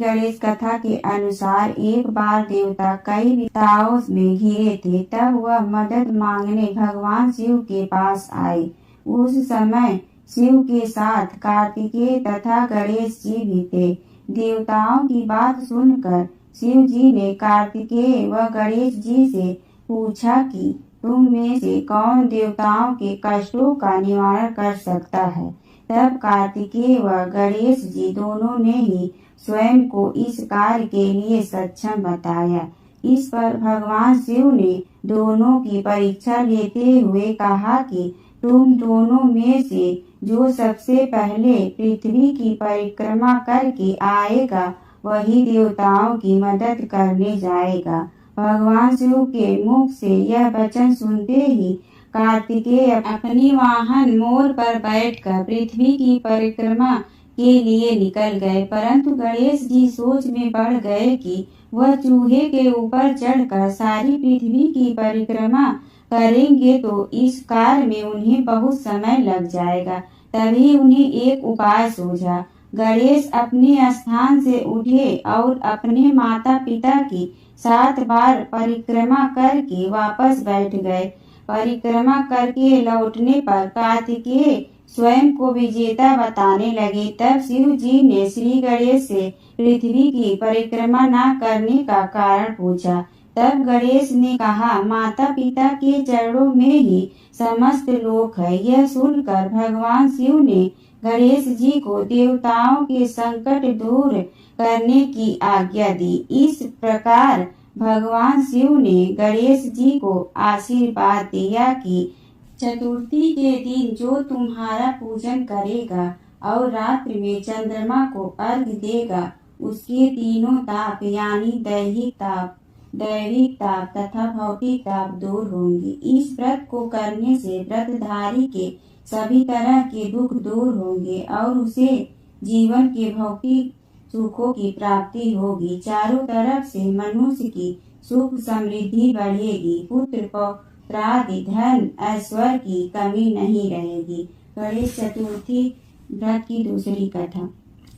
गणेश कथा के अनुसार एक बार देवता कई विपदाओं में घिरे थे। तब वह मदद मांगने भगवान शिव के पास आए। उस समय शिव के साथ कार्तिकेय तथा गणेश जी भी थे। देवताओं की बात सुनकर शिव जी ने कार्तिकेय व गणेश जी से पूछा कि तुम में से कौन देवताओं के कष्टों का निवारण कर सकता है। तब कार्तिकेय व गणेश जी दोनों ने ही स्वयं को इस कार्य के लिए सक्षम बताया। इस पर भगवान शिव ने दोनों की परीक्षा लेते हुए कहा कि तुम दोनों में से जो सबसे पहले पृथ्वी की परिक्रमा करके आएगा वही देवताओं की मदद करने जाएगा। भगवान शिव के मुख से यह वचन सुनते ही कार्तिकेय अपनी वाहन मोर पर बैठकर पृथ्वी की परिक्रमा के लिए निकल गए। परंतु गणेश जी सोच में पड़ गए कि वह चूहे के ऊपर चढ़कर सारी पृथ्वी की परिक्रमा करेंगे तो इस कार्य में उन्हें बहुत समय लग जाएगा। तभी उन्हें एक उपाय सूझा। गणेश अपने स्थान से उठे और अपने माता पिता की 7 बार परिक्रमा करके वापस बैठ गए। परिक्रमा करके लौटने पर कार्तिकेय स्वयं को विजेता बताने लगे। तब शिव जी ने श्री गणेश से पृथ्वी की परिक्रमा न करने का कारण पूछा। तब गणेश ने कहा, माता पिता के चरणों में ही समस्त लोक है। यह सुनकर भगवान शिव ने गणेश जी को देवताओं के संकट दूर करने की आज्ञा दी। इस प्रकार भगवान शिव ने गणेश जी को आशीर्वाद दिया कि चतुर्थी के दिन जो तुम्हारा पूजन करेगा और रात्रि में चंद्रमा को अर्घ्य देगा उसके तीनों ताप यानी दैहिक ताप, दैविक ताप तथा भौतिक ताप दूर होंगे। इस व्रत को करने से व्रतधारी के सभी तरह के दुख दूर होंगे और उसे जीवन के भौतिक सुखों की प्राप्ति होगी। चारों तरफ से मनुष्य की सुख समृद्धि बढ़ेगी। पुत्र पौत्रादि धन ऐश्वर्य की कमी नहीं रहेगी। गणेश चतुर्थी व्रत की दूसरी कथा।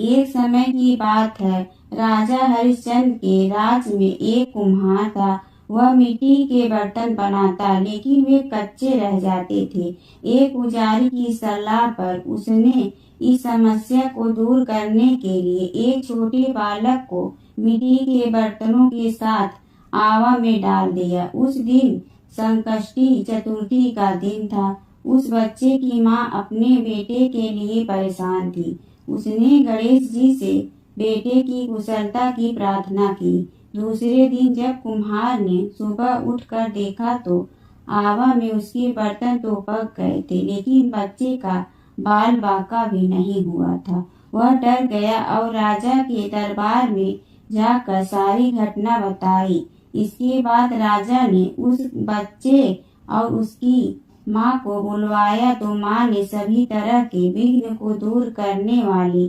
एक समय की बात है, राजा हरिश्चंद्र के राज्य में एक कुम्हार था। वह मिट्टी के बर्तन बनाता लेकिन वे कच्चे रह जाते थे। एक पुजारी की सलाह पर उसने इस समस्या को दूर करने के लिए एक छोटे बालक को मिट्टी के बर्तनों के साथ आवा में डाल दिया। उस दिन संकष्टी चतुर्थी का दिन था। उस बच्चे की माँ अपने बेटे के लिए परेशान थी। उसने गणेश जी से बेटे की कुशलता की प्रार्थना की। दूसरे दिन जब कुम्हार ने सुबह उठकर देखा तो आवा में उसके बर्तन तो पक गए थे लेकिन बच्चे का बाल बांका भी नहीं हुआ था। वह डर गया और राजा के दरबार में जाकर सारी घटना बताई। इसके बाद राजा ने उस बच्चे और उसकी माँ को बुलवाया तो माँ ने सभी तरह के विघ्न को दूर करने वाली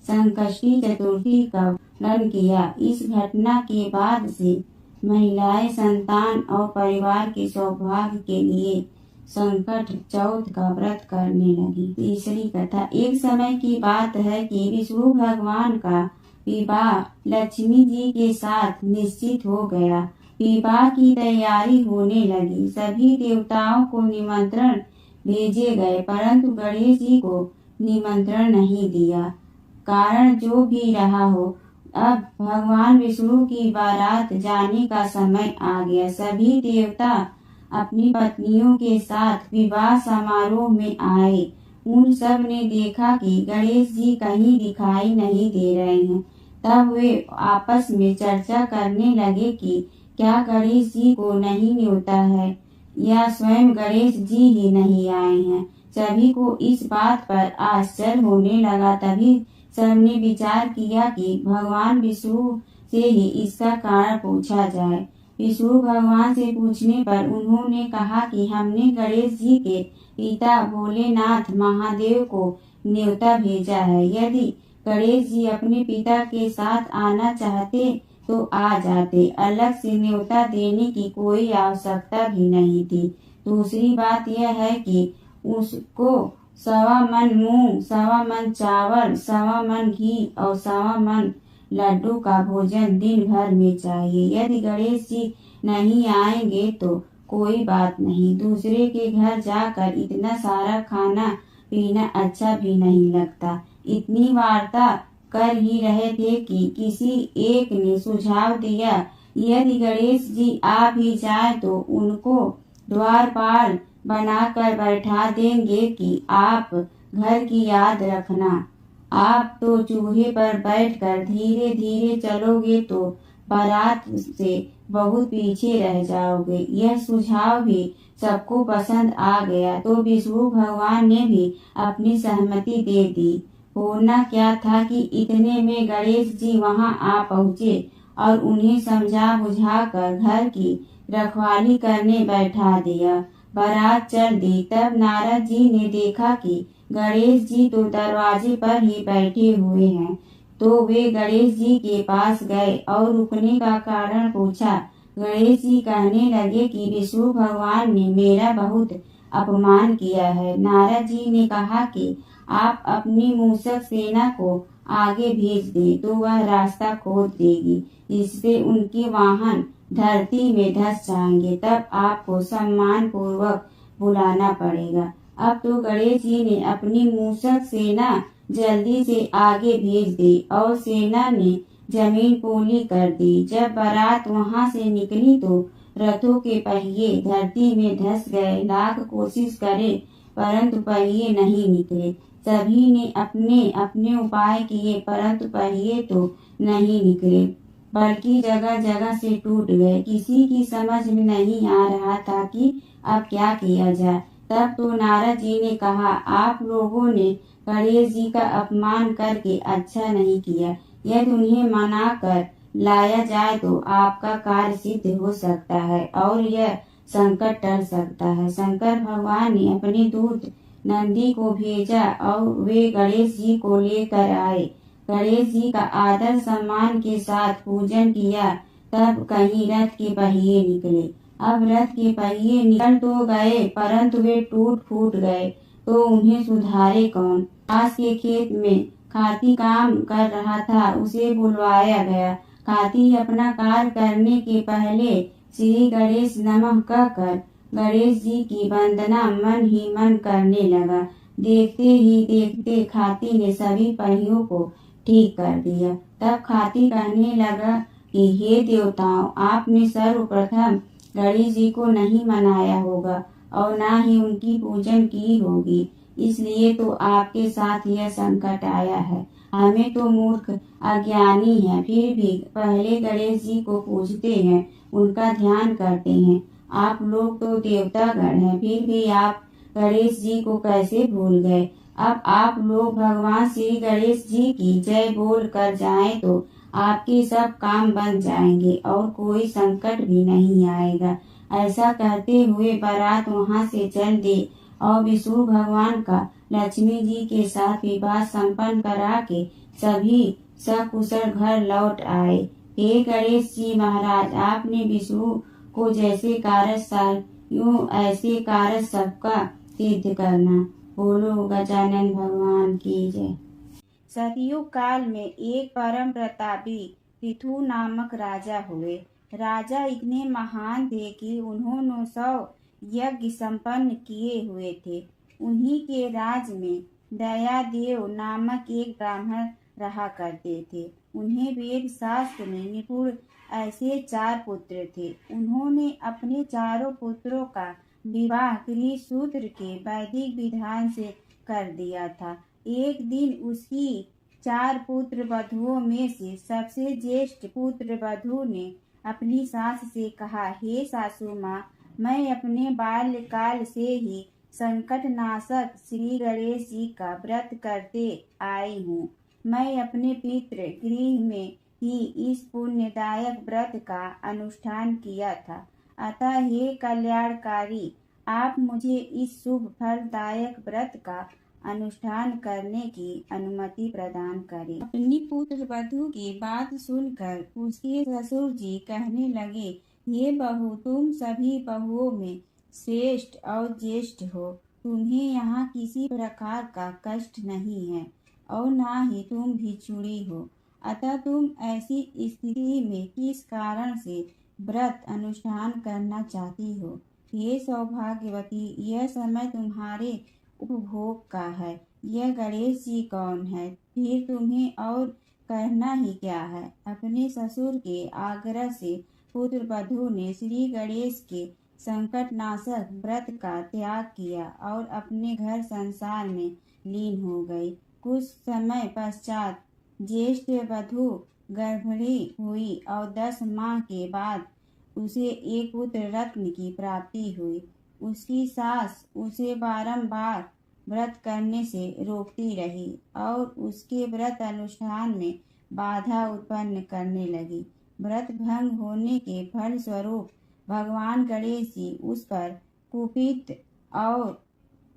संकष्टी चतुर्थी का वर्णन किया। इस घटना के बाद से महिलाएं संतान और परिवार के सौभाग्य के लिए संकट चौथ का व्रत करने लगी। तीसरी कथा। एक समय की बात है कि विष्णु भगवान का विवाह लक्ष्मी जी के साथ निश्चित हो गया। विवाह की तैयारी होने लगी। सभी देवताओं को निमंत्रण भेजे गए परंतु गणेश जी को निमंत्रण नहीं दिया। कारण जो भी रहा हो, अब भगवान विष्णु की बारात जाने का समय आ गया। सभी देवता अपनी पत्नियों के साथ विवाह समारोह में आए। उन सब ने देखा कि गणेश जी कहीं दिखाई नहीं दे रहे हैं। तब वे आपस में चर्चा करने लगे कि क्या गणेश जी को नहीं न्योता है या स्वयं गणेश जी ही नहीं आए हैं। सभी को इस बात पर आश्चर्य होने लगा। तभी सबने विचार किया कि भगवान विष्णु से ही इसका कारण पूछा जाए। विष्णु भगवान से पूछने पर उन्होंने कहा कि हमने गणेश जी के पिता भोलेनाथ महादेव को न्योता भेजा है। यदि गणेश जी अपने पिता के साथ आना चाहते तो आ जाते। अलग से न्योता देने की कोई आवश्यकता भी नहीं थी। दूसरी बात यह है कि उसको 1.25 मन मूंग, 1.25 मन चावल, 1.25 मन घी और 1.25 मन लड्डू का भोजन दिन भर में चाहिए। यदि गणेश जी नहीं आएंगे तो कोई बात नहीं, दूसरे के घर जाकर इतना सारा खाना पीना अच्छा भी नहीं लगता। इतनी वार्ता कर ही रहे थे कि किसी एक ने सुझाव दिया, यदि गणेश जी आ भी जाए तो उनको द्वारपाल बनाकर बैठा देंगे कि आप घर की याद रखना। आप तो चूहे पर बैठकर धीरे धीरे चलोगे तो बारात से बहुत पीछे रह जाओगे। यह सुझाव भी सबको पसंद आ गया तो विष्णु भगवान ने भी अपनी सहमति दे दी। होना क्या था कि इतने में गणेश जी वहां आ पहुँचे और उन्हें समझा बुझा कर घर की रखवाली करने बैठा दिया। बारात चल दी। तब नारद जी ने देखा कि गणेश जी तो दरवाजे पर ही बैठे हुए हैं, तो वे गणेश जी के पास गए और रुकने का कारण पूछा। गणेश जी कहने लगे कि विष्णु भगवान ने मेरा बहुत अपमान किया है। नारद जी ने कहा कि आप अपनी मूषक सेना को आगे भेज दें तो वह रास्ता खोद देगी, इससे उनके वाहन धरती में धंस जाएंगे, तब आपको सम्मान पूर्वक बुलाना पड़ेगा। अब तो गणेश जी ने अपनी मूषक सेना जल्दी से आगे भेज दी और सेना ने जमीन पोली कर दी। जब बारात वहां से निकली तो रथों के पहिए धरती में धंस गए। लाख कोशिश करे परंतु पहिए नहीं निकले। सभी ने अपने अपने उपाय किए परंतु पहिए तो नहीं निकले, बल्कि जगह जगह से टूट गए। किसी की समझ में नहीं आ रहा था कि अब क्या किया जाए। तब तो नारद जी ने कहा, आप लोगों ने गणेश जी का अपमान करके अच्छा नहीं किया। यदि उन्हें मना कर लाया जाए तो आपका कार्य सिद्ध हो सकता है और यह संकट टल सकता है। शंकर भगवान ने अपने दूत नंदी को भेजा और वे गणेश जी को लेकर आए। गणेश जी का आदर सम्मान के साथ पूजन किया। तब कहीं रथ के पहिए निकले। अब रथ के पहिए निकल तो गए परंतु वे टूट फूट गए, तो उन्हें सुधारे कौन। पास के खेत में खाती काम कर रहा था, उसे बुलवाया गया। खाती अपना कार्य करने के पहले श्री गणेश नमः कहकर गणेश जी की वंदना मन ही मन करने लगा। देखते ही देखते खाती ने सभी पहियों को ठीक कर दिया। तब खाती कहने लगा कि हे देवताओं, आपने सर्वप्रथम गणेश जी को नहीं मनाया होगा और न ही उनकी पूजन की होगी, इसलिए तो आपके साथ यह संकट आया है। हमें तो मूर्ख अज्ञानी है, फिर भी पहले गणेश जी को पूजते हैं, उनका ध्यान करते हैं। आप लोग तो देवतागण हैं, फिर भी आप गणेश जी को कैसे भूल गए। अब आप लोग भगवान श्री गणेश जी की जय बोल कर जाएं तो आपके सब काम बन जाएंगे और कोई संकट भी नहीं आएगा। ऐसा कहते हुए बारात वहां से चल दी और विष्णु भगवान का लक्ष्मी जी के साथ विवाह संपन्न करा के सभी सकुशल घर लौट आए। हे गणेश जी महाराज, आपने विष्णु को जैसे कारज यूं ऐसे कारज सबका सिद्ध करना। बोलो गजानन भगवान की जय। सतयुग काल में एक परम प्रतापी पृथु नामक राजा हुए। राजा इतने महान थे कि उन्होंने 100 यज्ञ संपन्न किए हुए थे। उन्हीं के राज में दयादेव नामक एक ब्राह्मण रहा करते थे। उन्हें वेद शास्त्र में निपुण ऐसे 4 पुत्र थे। उन्होंने अपने चारों पुत्रों का विवाह त्रिसूत्र के वैदिक विधान से कर दिया था। एक दिन उसकी 4 पुत्र वधुओं में से सबसे ज्येष्ठ पुत्र वधु ने अपनी सास से कहा, हे सासू माँ, मैं अपने बाल्यकाल से ही संकट नाशक श्री गणेश जी का व्रत करते आई हूँ। मैं अपने पितृ गृह में ही इस पुण्यदायक व्रत का अनुष्ठान किया था। अतः हे कल्याणकारी, आप मुझे इस शुभ फलदायक व्रत का अनुष्ठान करने की अनुमति प्रदान करें। अपनी पुत्र वधु की बात सुनकर उसके ससुर जी कहने लगे, ये बहू, तुम सभी बहुओं में श्रेष्ठ और ज्येष्ठ हो। तुम्हें यहाँ किसी प्रकार का कष्ट नहीं है और ना ही तुम भिक्षुणी हो। अतः तुम ऐसी स्थिति में किस कारण से व्रत अनुष्ठान करना चाहती हो? हे सौभाग्यवती, यह समय तुम्हारे उपभोग का है। यह गणेश जी कौन है? फिर तुम्हें और कहना ही क्या है? अपने ससुर के आग्रह से पुत्र वधू ने श्री गणेश के संकटनाशक व्रत का त्याग किया और अपने घर संसार में लीन हो गई। कुछ समय पश्चात ज्येष्ठ वधू गर्भिणी हुई और 10 माह के बाद उसे एक पुत्र रत्न की प्राप्ति हुई। उसकी सास उसे बारंबार व्रत करने से रोकती रही और उसके व्रत अनुष्ठान में बाधा उत्पन्न करने लगी। व्रत भंग होने के फल स्वरूप भगवान गणेश जी उस पर कुपित और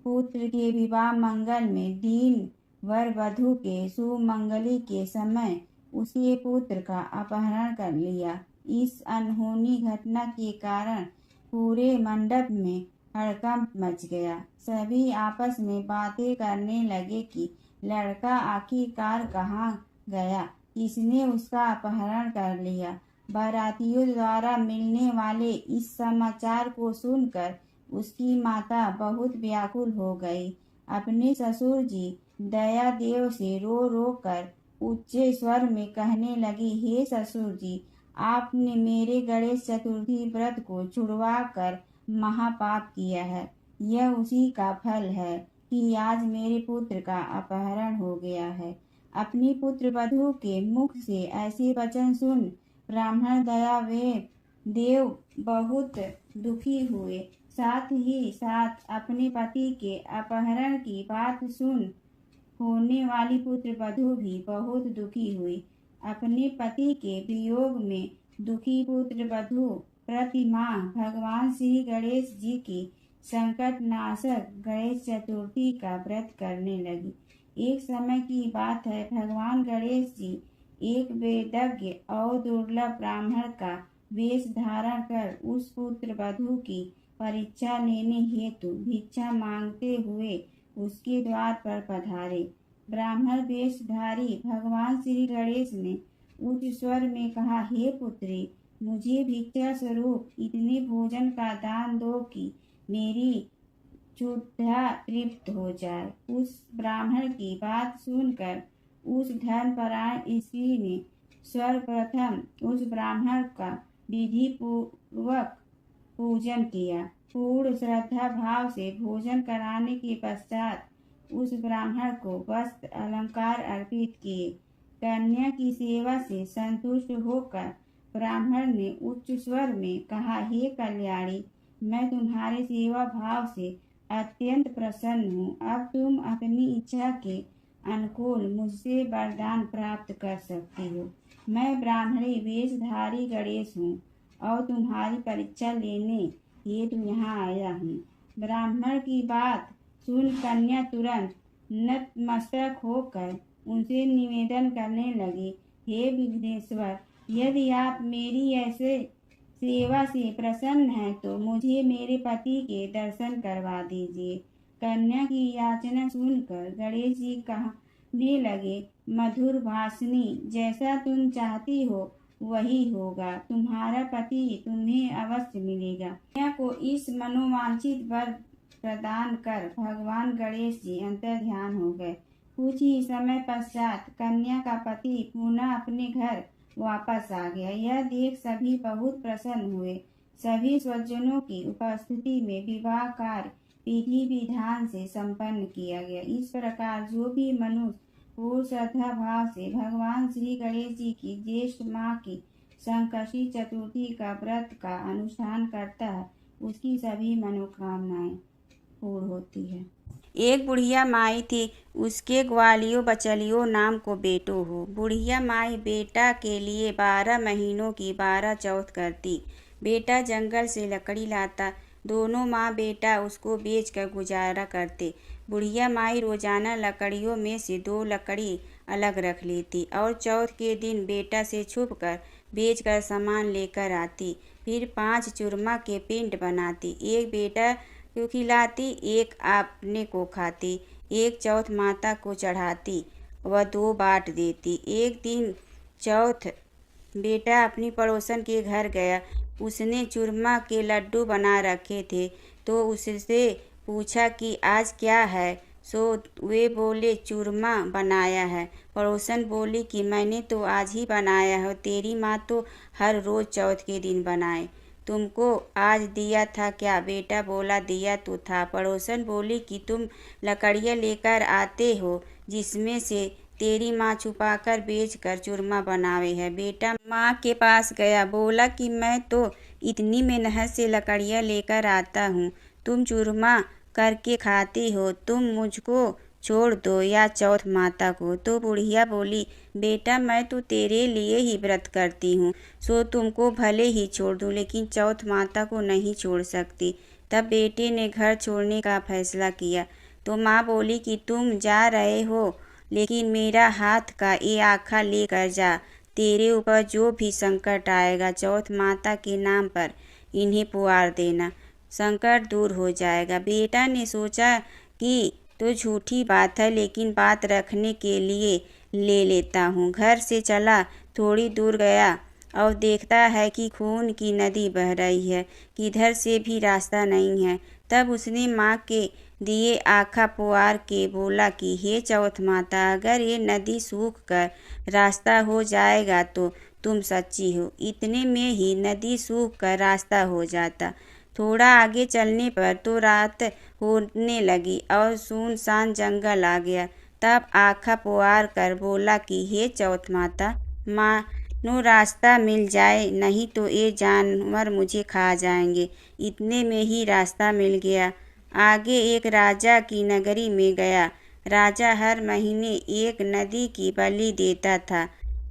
पुत्र के विवाह मंगल में दीन वर वधू के सुमंगली के समय उसके पुत्र का अपहरण कर लिया। इस अनहोनी घटना के कारण पूरे मंडप में हड़कंप मच गया। सभी आपस में बातें करने लगे कि लड़का आखिरकार कहाँ गया, किसने उसका अपहरण कर लिया। बारातियों द्वारा मिलने वाले इस समाचार को सुनकर उसकी माता बहुत व्याकुल हो गई। अपने ससुर जी दयादेव से रो रो कर ऊंचे स्वर में कहने लगी, हे ससुर जी, आपने मेरे गणेश चतुर्थी व्रत को छुड़वा कर महापाप किया है। यह उसी का फल है कि आज मेरे पुत्र का अपहरण हो गया है। अपनी पुत्र वधू के मुख से ऐसे वचन सुन ब्राह्मण देव बहुत दुखी हुए। साथ ही साथ अपने पति के अपहरण की बात सुन होने वाली पुत्र वधू भी बहुत दुखी हुई। अपने पति के वियोग में दुखी पुत्र वधू प्रतिमाह भगवान श्री गणेश जी की संकटनाशक गणेश चतुर्थी का व्रत करने लगी। एक समय की बात है, भगवान गणेश जी एक वेदज्ञ और दुर्लभ ब्राह्मण का वेश धारण कर उस पुत्र वधू की परीक्षा लेने हेतु भिक्षा मांगते हुए उसके द्वार पर पधारे। ब्राह्मण वेशधारी भगवान श्री गणेश ने उच्च स्वर में कहा, हे पुत्री, मुझे भिक्षा स्वरूप इतने भोजन का दान दो कि मेरी क्षुधा तृप्त हो जाए। उस ब्राह्मण की बात सुनकर उस धर्मपरायण स्त्री ने सर्वप्रथम उस ब्राह्मण का विधि पूर्वक पूजन किया। पूर्ण श्रद्धा भाव से भोजन कराने के पश्चात उस ब्राह्मण को वस्त्र अलंकार अर्पित किए। कन्या की सेवा से संतुष्ट होकर ब्राह्मण ने उच्च स्वर में कहा, हे कल्याणी, मैं तुम्हारे सेवा भाव से अत्यंत प्रसन्न हूँ। अब तुम अपनी इच्छा के अनुकूल मुझसे वरदान प्राप्त कर सकती हो। मैं ब्राह्मणी वेशधारी गणेश हूँ और तुम्हारी परीक्षा लेने हेतु यहाँ आया हूँ। ब्राह्मण की बात सुन कन्या तुरंत नतमस्तक होकर उनसे निवेदन करने लगी, हे विघ्नेश्वर, यदि आप मेरी ऐसे सेवा से प्रसन्न हैं तो मुझे मेरे पति के दर्शन करवा दीजिए। कन्या की याचना सुनकर गणेश जी कहने लगे, मधुर भाषिणी, जैसा तुम चाहती हो वही होगा। तुम्हारा पति तुम्हें अवश्य मिलेगा। कन्या को इस मनोवांछित वर प्रदान कर भगवान गणेश जी अंतर्ध्यान हो गए। कुछ ही समय पश्चात कन्या का पति पुनः अपने घर वापस आ गया। यह देख सभी बहुत प्रसन्न हुए। सभी स्वजनों की उपस्थिति में विवाह कार्य विधि विधान से संपन्न किया गया। इस प्रकार जो भी मनुष्य पूर्ण श्रद्धा भाव से भगवान श्री गणेश जी की ज्येष्ठ माह की संकष्टी चतुर्थी का व्रत का अनुष्ठान करता है, उसकी सभी मनोकामनाएं पूर्ण होती है। एक बुढ़िया माई थी, उसके ग्वालियों बचलियों नाम को बेटो हो। बुढ़िया माई बेटा के लिए 12 महीनों की 12 चौथ करती। बेटा जंगल से लकड़ी लाता, दोनों माँ बेटा उसको बेचकर गुजारा करते। बुढ़िया माई रोजाना लकड़ियों में से 2 लकड़ी अलग रख लेती और चौथ के दिन बेटा से छुपकर बेचकर सामान लेकर आती। फिर 5 चूरमा के पिंड बनाती, एक बेटा को खिलाती, एक अपने को खाती, एक चौथ माता को चढ़ाती व 2 बाँट देती। एक दिन चौथ बेटा अपनी पड़ोसन के घर गया। उसने चूरमा के लड्डू बना रखे थे तो उससे पूछा कि आज क्या है। सो वे बोले चूरमा बनाया है। पड़ोसन बोली कि मैंने तो आज ही बनाया है, तेरी माँ तो हर रोज़ चौथ के दिन बनाए। तुमको आज दिया था क्या? बेटा बोला दिया तो था। पड़ोसन बोली कि तुम लकड़ियाँ लेकर आते हो जिसमें से तेरी माँ छुपाकर बेचकर चूरमा बनावे है। बेटा माँ के पास गया, बोला कि मैं तो इतनी मेहनत से लकड़ियाँ लेकर आता हूँ, तुम चूरमा करके खाती हो, तुम मुझको छोड़ दो या चौथ माता को। तो बुढ़िया बोली बेटा मैं तो तेरे लिए ही व्रत करती हूँ, सो तुमको भले ही छोड़ दूँ लेकिन चौथ माता को नहीं छोड़ सकती। तब बेटे ने घर छोड़ने का फैसला किया। तो माँ बोली कि तुम जा रहे हो लेकिन मेरा हाथ का ये आखा लेकर जा, तेरे ऊपर जो भी संकट आएगा चौथ माता के नाम पर इन्हें पुकार देना, संकट दूर हो जाएगा। बेटा ने सोचा कि तो झूठी बात है लेकिन बात रखने के लिए ले लेता हूँ। घर से चला, थोड़ी दूर गया और देखता है कि खून की नदी बह रही है, किधर से भी रास्ता नहीं है। तब उसने माँ के दिए आखा पुकार के बोला कि हे चौथ माता, अगर ये नदी सूख कर रास्ता हो जाएगा तो तुम सच्ची हो। इतने में ही नदी सूख कर रास्ता हो जाता। थोड़ा आगे चलने पर तो रात होने लगी और सुनसान जंगल आ गया। तब आखा पुकार कर बोला कि हे चौथ माता, मानो रास्ता मिल जाए, नहीं तो ये जानवर मुझे खा जाएंगे। इतने में ही रास्ता मिल गया। आगे एक राजा की नगरी में गया। राजा हर महीने एक नदी की बलि देता था।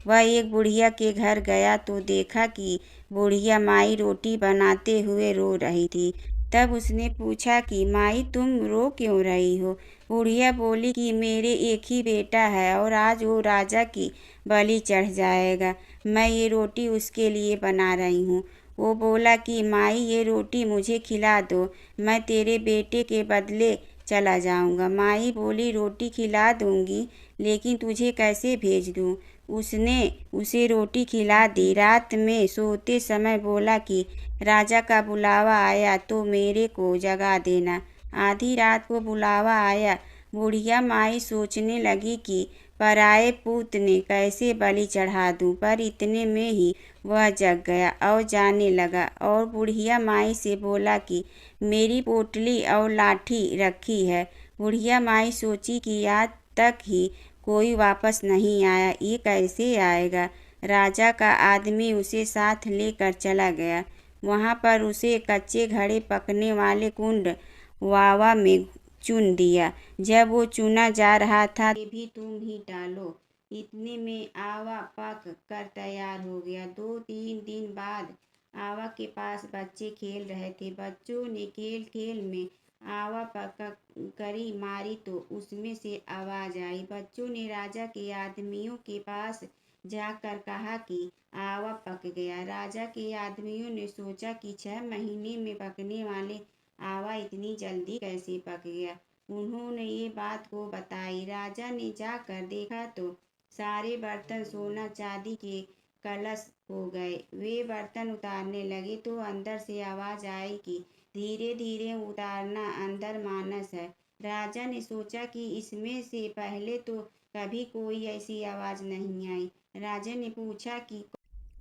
वह एक बुढ़िया के घर गया तो देखा कि बुढ़िया माई रोटी बनाते हुए रो रही थी। तब उसने पूछा कि माई तुम रो क्यों रही हो? बुढ़िया बोली कि मेरे एक ही बेटा है और आज वो राजा की बलि चढ़ जाएगा, मैं ये रोटी उसके लिए बना रही हूँ। वो बोला कि माई ये रोटी मुझे खिला दो, मैं तेरे बेटे के बदले चला जाऊंगा। माई बोली रोटी खिला दूंगी लेकिन तुझे कैसे भेज दूं? उसने उसे रोटी खिला दी। रात में सोते समय बोला कि राजा का बुलावा आया तो मेरे को जगा देना। आधी रात को बुलावा आया। बुढ़िया माई सोचने लगी कि पराए पूत ने कैसे बलि चढ़ा दूं, पर इतने में ही वह जग गया और जाने लगा और बुढ़िया माई से बोला कि मेरी पोटली और लाठी रखी है। बुढ़िया माई सोची कि आज तक ही कोई वापस नहीं आया, ये कैसे आएगा? राजा का आदमी उसे साथ लेकर चला गया। वहाँ पर उसे कच्चे घड़े पकने वाले कुंड वावा में चुन दिया। जब वो चुना जा रहा था ये भी तुम ही डालो। इतने में आवा पक कर तैयार हो गया। 2-3 दिन बाद आवा के पास बच्चे खेल रहे थे। बच्चों ने खेल खेल में आवा पक करी मारी तो उसमें से आवाज आई। बच्चों ने राजा के आदमियों के पास जाकर कहा कि आवा पक गया। राजा के आदमियों ने सोचा कि 6 महीने में पकने वाले आवा इतनी जल्दी कैसे पक गया। उन्होंने ये बात को बताई। राजा ने जाकर देखा तो सारे बर्तन सोना चांदी के कलश हो गए। वे बर्तन उतारने लगे तो अंदर से आवाज आई कि धीरे धीरे उतारना, अंदर मानस है। राजा ने सोचा कि इसमें से पहले तो कभी कोई ऐसी आवाज नहीं आई। राजा ने पूछा कि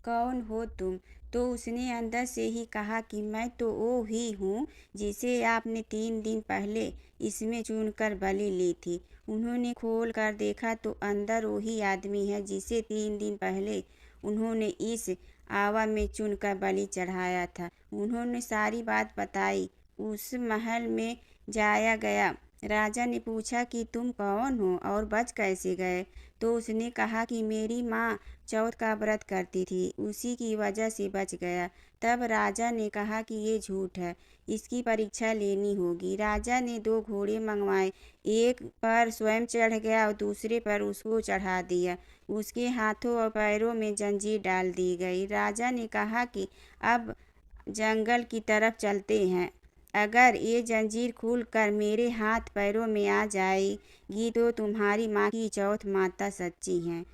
कौन हो तुम? तो उसने अंदर से ही कहा कि मैं तो वो ही हूँ जिसे आपने 3 दिन पहले इसमें चुनकर बलि ली थी। उन्होंने खोल कर देखा तो अंदर वही आदमी है जिसे 3 दिन पहले उन्होंने इस आवा में चुनकर बलि चढ़ाया था। उन्होंने सारी बात बताई। उस महल में जाया गया। राजा ने पूछा कि तुम कौन हो और बच कैसे गए? तो उसने कहा कि मेरी माँ चौथ का व्रत करती थी, उसी की वजह से बच गया। तब राजा ने कहा कि ये झूठ है, इसकी परीक्षा लेनी होगी। राजा ने 2 घोड़े मंगवाए, एक पर स्वयं चढ़ गया और दूसरे पर उसको चढ़ा दिया। उसके हाथों और पैरों में जंजीर डाल दी गई। राजा ने कहा कि अब जंगल की तरफ चलते हैं। अगर ये जंजीर खुलकर मेरे हाथ पैरों में आ जाएगी तो तुम्हारी माँ की चौथ माता सच्ची हैं।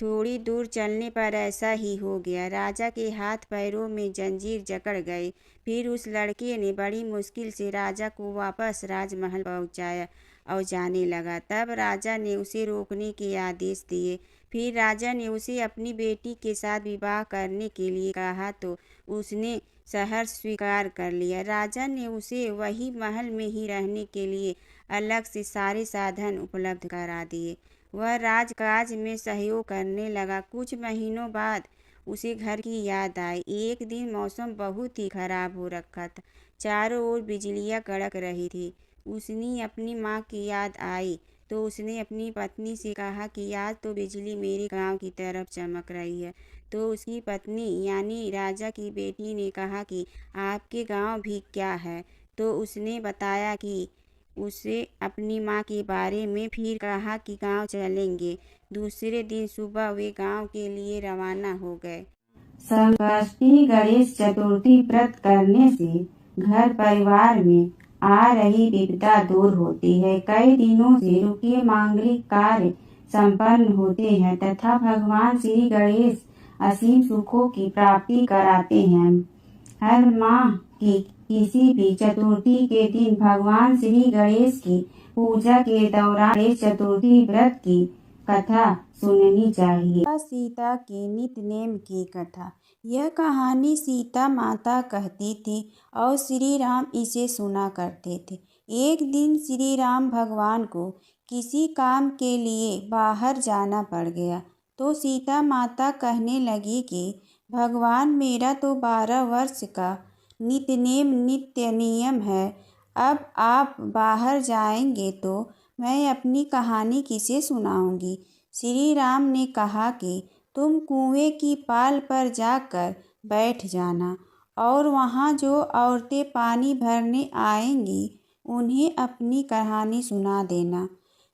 थोड़ी दूर चलने पर ऐसा ही हो गया। राजा के हाथ पैरों में जंजीर जकड़ गई। फिर उस लड़के ने बड़ी मुश्किल से राजा को वापस राजमहल पहुंचाया और जाने लगा। तब राजा ने उसे रोकने के आदेश दिए। फिर राजा ने उसे अपनी बेटी के साथ विवाह करने के लिए कहा तो उसने सहर्ष स्वीकार कर लिया। राजा ने उसे वही महल में ही रहने के लिए अलग से सारे साधन उपलब्ध करा दिए। वह राजकाज में सहयोग करने लगा। कुछ महीनों बाद उसे घर की याद आई। एक दिन मौसम बहुत ही खराब हो रखा था। चारों ओर बिजलियां कड़क रही थी। उसने अपनी माँ की याद आई तो उसने अपनी पत्नी से कहा कि आज तो बिजली मेरे गांव की तरफ चमक रही है। तो उसकी पत्नी यानी राजा की बेटी ने कहा कि आपके गांव भी क्या है। तो उसने बताया कि उसे अपनी माँ के बारे में। फिर कहा कि गांव चलेंगे। दूसरे दिन सुबह वे गांव के लिए रवाना हो गए। संकष्टी गणेश चतुर्थी व्रत करने से घर परिवार में आ रही विपदा दूर होती है। कई दिनों से रुके मांगलिक कार्य संपन्न होते हैं तथा भगवान श्री गणेश असीम सुखों की प्राप्ति कराते हैं। हर माह की किसी भी चतुर्थी के दिन भगवान श्री गणेश की पूजा के दौरान गणेश चतुर्थी व्रत की कथा सुननी चाहिए। सीता के नित्य की कथा। यह कहानी सीता माता कहती थी और श्री राम इसे सुना करते थे। एक दिन श्री राम भगवान को किसी काम के लिए बाहर जाना पड़ गया तो सीता माता कहने लगी कि भगवान मेरा तो 12 वर्ष का नित्य नियम है। अब आप बाहर जाएंगे तो मैं अपनी कहानी किसे सुनाऊंगी। श्री राम ने कहा कि तुम कुएं की पाल पर जाकर बैठ जाना और वहाँ जो औरतें पानी भरने आएंगी उन्हें अपनी कहानी सुना देना।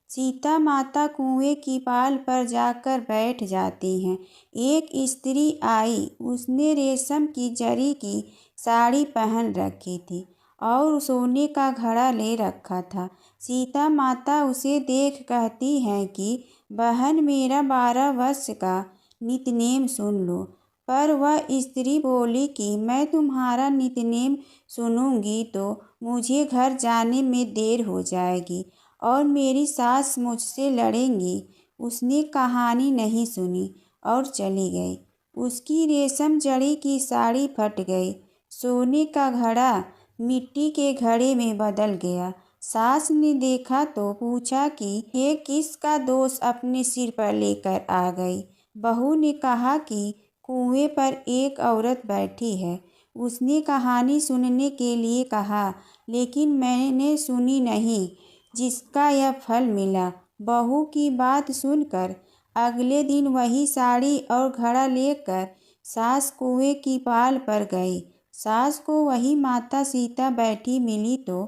सीता माता कुएं की पाल पर जाकर बैठ जाती हैं। एक स्त्री आई। उसने रेशम की जरी की साड़ी पहन रखी थी और सोने का घड़ा ले रखा था। सीता माता उसे देख कहती हैं कि बहन मेरा 12 वर्ष का नित्यनेम सुन लो। पर वह स्त्री बोली कि मैं तुम्हारा नित्यनेम सुनूंगी तो मुझे घर जाने में देर हो जाएगी और मेरी सास मुझसे लड़ेंगी। उसने कहानी नहीं सुनी और चली गई। उसकी रेशम जड़ी की साड़ी फट गई। सोने का घड़ा मिट्टी के घड़े में बदल गया। सास ने देखा तो पूछा कि ये किसका दोष अपने सिर पर लेकर आ गई। बहू ने कहा कि कुएं पर एक औरत बैठी है। उसने कहानी सुनने के लिए कहा लेकिन मैंने सुनी नहीं जिसका यह फल मिला। बहू की बात सुनकर अगले दिन वही साड़ी और घड़ा लेकर सास कुएं की पाल पर गई। सास को वही माता सीता बैठी मिली तो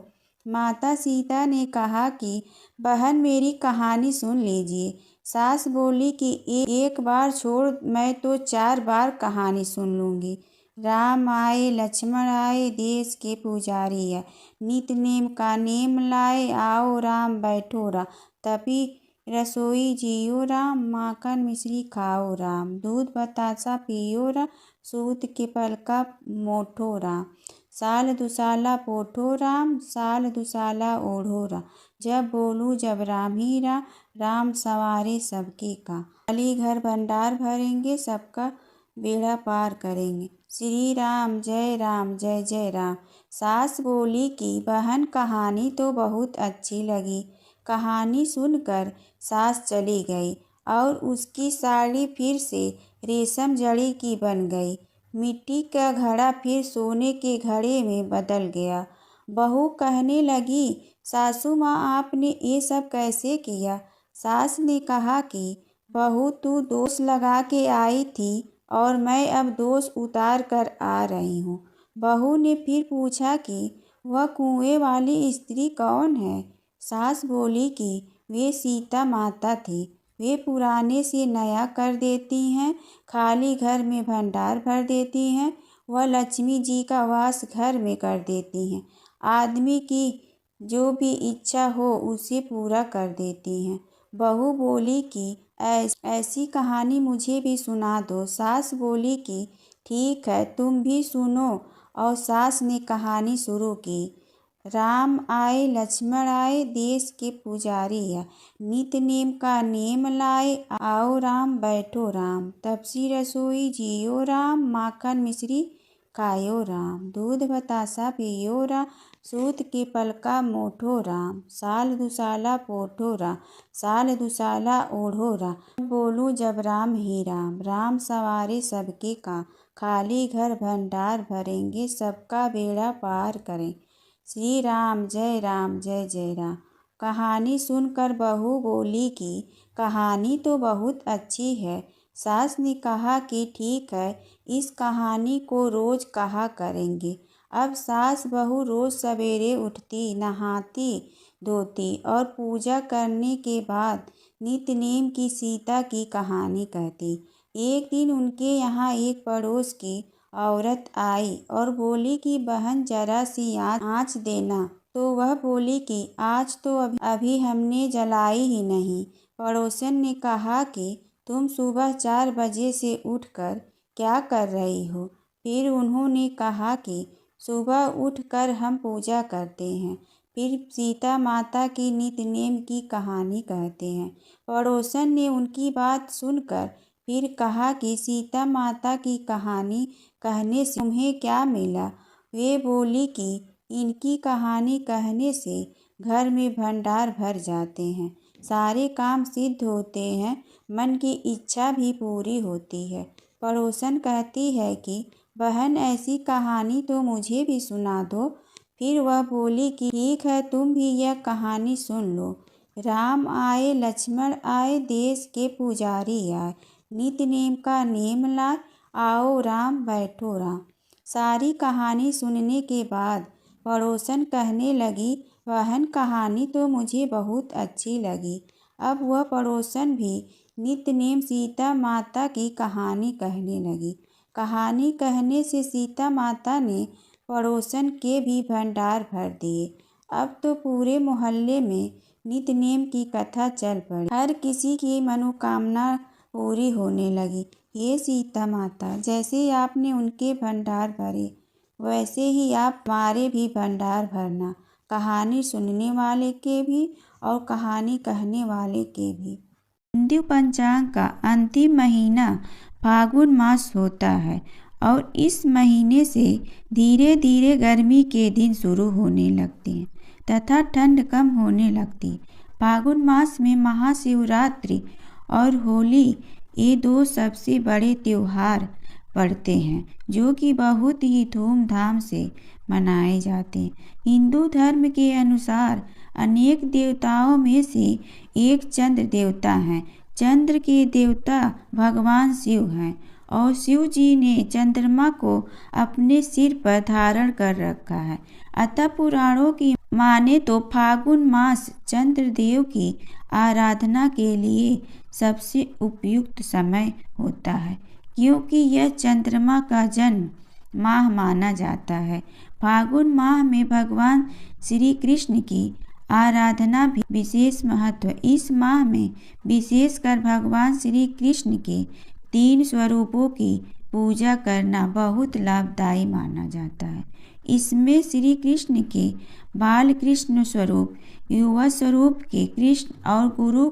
माता सीता ने कहा कि बहन मेरी कहानी सुन लीजिए। सास बोली कि एक बार छोड़ मैं तो 4 बार कहानी सुन लूँगी। राम आए लक्ष्मण आए देश के पुजारी है। नित नेम का नेम लाए आओ राम बैठो राम। तभी रसोई जियो राम माखन मिश्री खाओ राम। दूध बतासा पियो राम सूत के पलका मोठो राम। साल दुसाला पोठो राम साल दुसाला ओढ़ो राम। जब बोलूँ जब राम ही राम राम सवारे सबके का। खाली घर भंडार भरेंगे सबका बेड़ा पार करेंगे। श्री राम जय जय राम। सास बोली कि बहन कहानी तो बहुत अच्छी लगी। कहानी सुनकर सास चली गई और उसकी साड़ी फिर से रेशम जड़ी की बन गई। मिट्टी का घड़ा फिर सोने के घड़े में बदल गया। बहू कहने लगी सासू माँ आपने ये सब कैसे किया। सास ने कहा कि बहू तू दोष लगा के आई थी और मैं अब दोष उतार कर आ रही हूँ। बहू ने फिर पूछा कि वह कुएं वाली स्त्री कौन है। सास बोली कि वे सीता माता थी। वे पुराने से नया कर देती हैं। खाली घर में भंडार भर देती हैं। वह लक्ष्मी जी का वास घर में कर देती हैं। आदमी की जो भी इच्छा हो उसे पूरा कर देती हैं। बहू बोली कि ऐसी कहानी मुझे भी सुना दो। सास बोली कि ठीक है, तुम भी सुनो। और सास ने कहानी शुरू की। राम आए लक्ष्मण आए, देश के पुजारी है, नित नेम का नेम लाए, आओ राम बैठो राम, तपसी रसोई जियो राम, माखन मिश्री खायो राम, दूध बतासा पियो राम, सूत के पलका मोठो राम, साल दुसाला पोठो राम, साल दुसाला ओढ़ो राम, बोलूं जब राम ही राम, राम सवारे सबके काम, खाली घर भंडार भरेंगे, सबका बेड़ा पार करें, श्री राम जय जय राम। कहानी सुनकर बहू बोली कि कहानी तो बहुत अच्छी है। सास ने कहा कि ठीक है, इस कहानी को रोज कहा करेंगे। अब सास बहू रोज सवेरे उठती, नहाती धोती और पूजा करने के बाद नित्यनेम की सीता की कहानी कहती। एक दिन उनके यहाँ एक पड़ोस की औरत आई और बोली कि बहन जरा सी आँच देना। तो वह बोली कि आज तो अभी हमने जलाई ही नहीं। पड़ोसन ने कहा कि तुम सुबह 4 बजे से उठकर क्या कर रही हो? फिर उन्होंने कहा कि सुबह उठकर हम पूजा करते हैं, फिर सीता माता की नित्यनेम की कहानी कहते हैं। पड़ोसन ने उनकी बात सुनकर फिर कहा कि सीता माता की कहानी कहने से तुम्हें क्या मिला? वे बोली कि इनकी कहानी कहने से घर में भंडार भर जाते हैं, सारे काम सिद्ध होते हैं, मन की इच्छा भी पूरी होती है। पड़ोसन कहती है कि बहन ऐसी कहानी तो मुझे भी सुना दो। फिर वह बोली कि ठीक है, तुम भी यह कहानी सुन लो। राम आए लक्ष्मण आए, देश के पुजारी आए, नित्य नेम का नेम लाए, आओ राम बैठो राम। सारी कहानी सुनने के बाद पड़ोसन कहने लगी, बहन कहानी तो मुझे बहुत अच्छी लगी। अब वह पड़ोसन भी नित्य नेम सीता माता की कहानी कहने लगी। कहानी कहने से सीता माता ने पड़ोसन के भी भंडार भर दिए। अब तो पूरे मोहल्ले में नित्य नेम की कथा चल पड़ी। हर किसी की मनोकामना पूरी होने लगी। ये सीता माता, जैसे आपने उनके भंडार भरे, वैसे ही आप हमारे भी भंडार भरना, कहानी सुनने वाले के भी और कहानी कहने वाले के भी। हिंदू पंचांग का अंतिम महीना फागुन मास होता है और इस महीने से धीरे धीरे गर्मी के दिन शुरू होने लगते हैं तथा ठंड कम होने लगती है। फागुन मास में महाशिवरात्रि और होली, ये 2 सबसे बड़े त्योहार पड़ते हैं जो कि बहुत ही धूमधाम से मनाए जाते हैं। हिंदू धर्म के अनुसार अनेक देवताओं में से एक चंद्र देवता हैं। चंद्र के देवता भगवान शिव हैं और शिव जी ने चंद्रमा को अपने सिर पर धारण कर रखा है। अतः पुराणों की माने तो फागुन मास चंद्रदेव की आराधना के लिए सबसे उपयुक्त समय होता है, क्योंकि यह चंद्रमा का जन्म माह माना जाता है। फागुन माह में भगवान श्री कृष्ण की आराधना भी विशेष महत्व। इस माह में विशेषकर भगवान श्री कृष्ण के 3 स्वरूपों की पूजा करना बहुत लाभदायी माना जाता है। इसमें श्री कृष्ण के बाल कृष्ण स्वरूप, युवा स्वरूप के कृष्ण और गुरु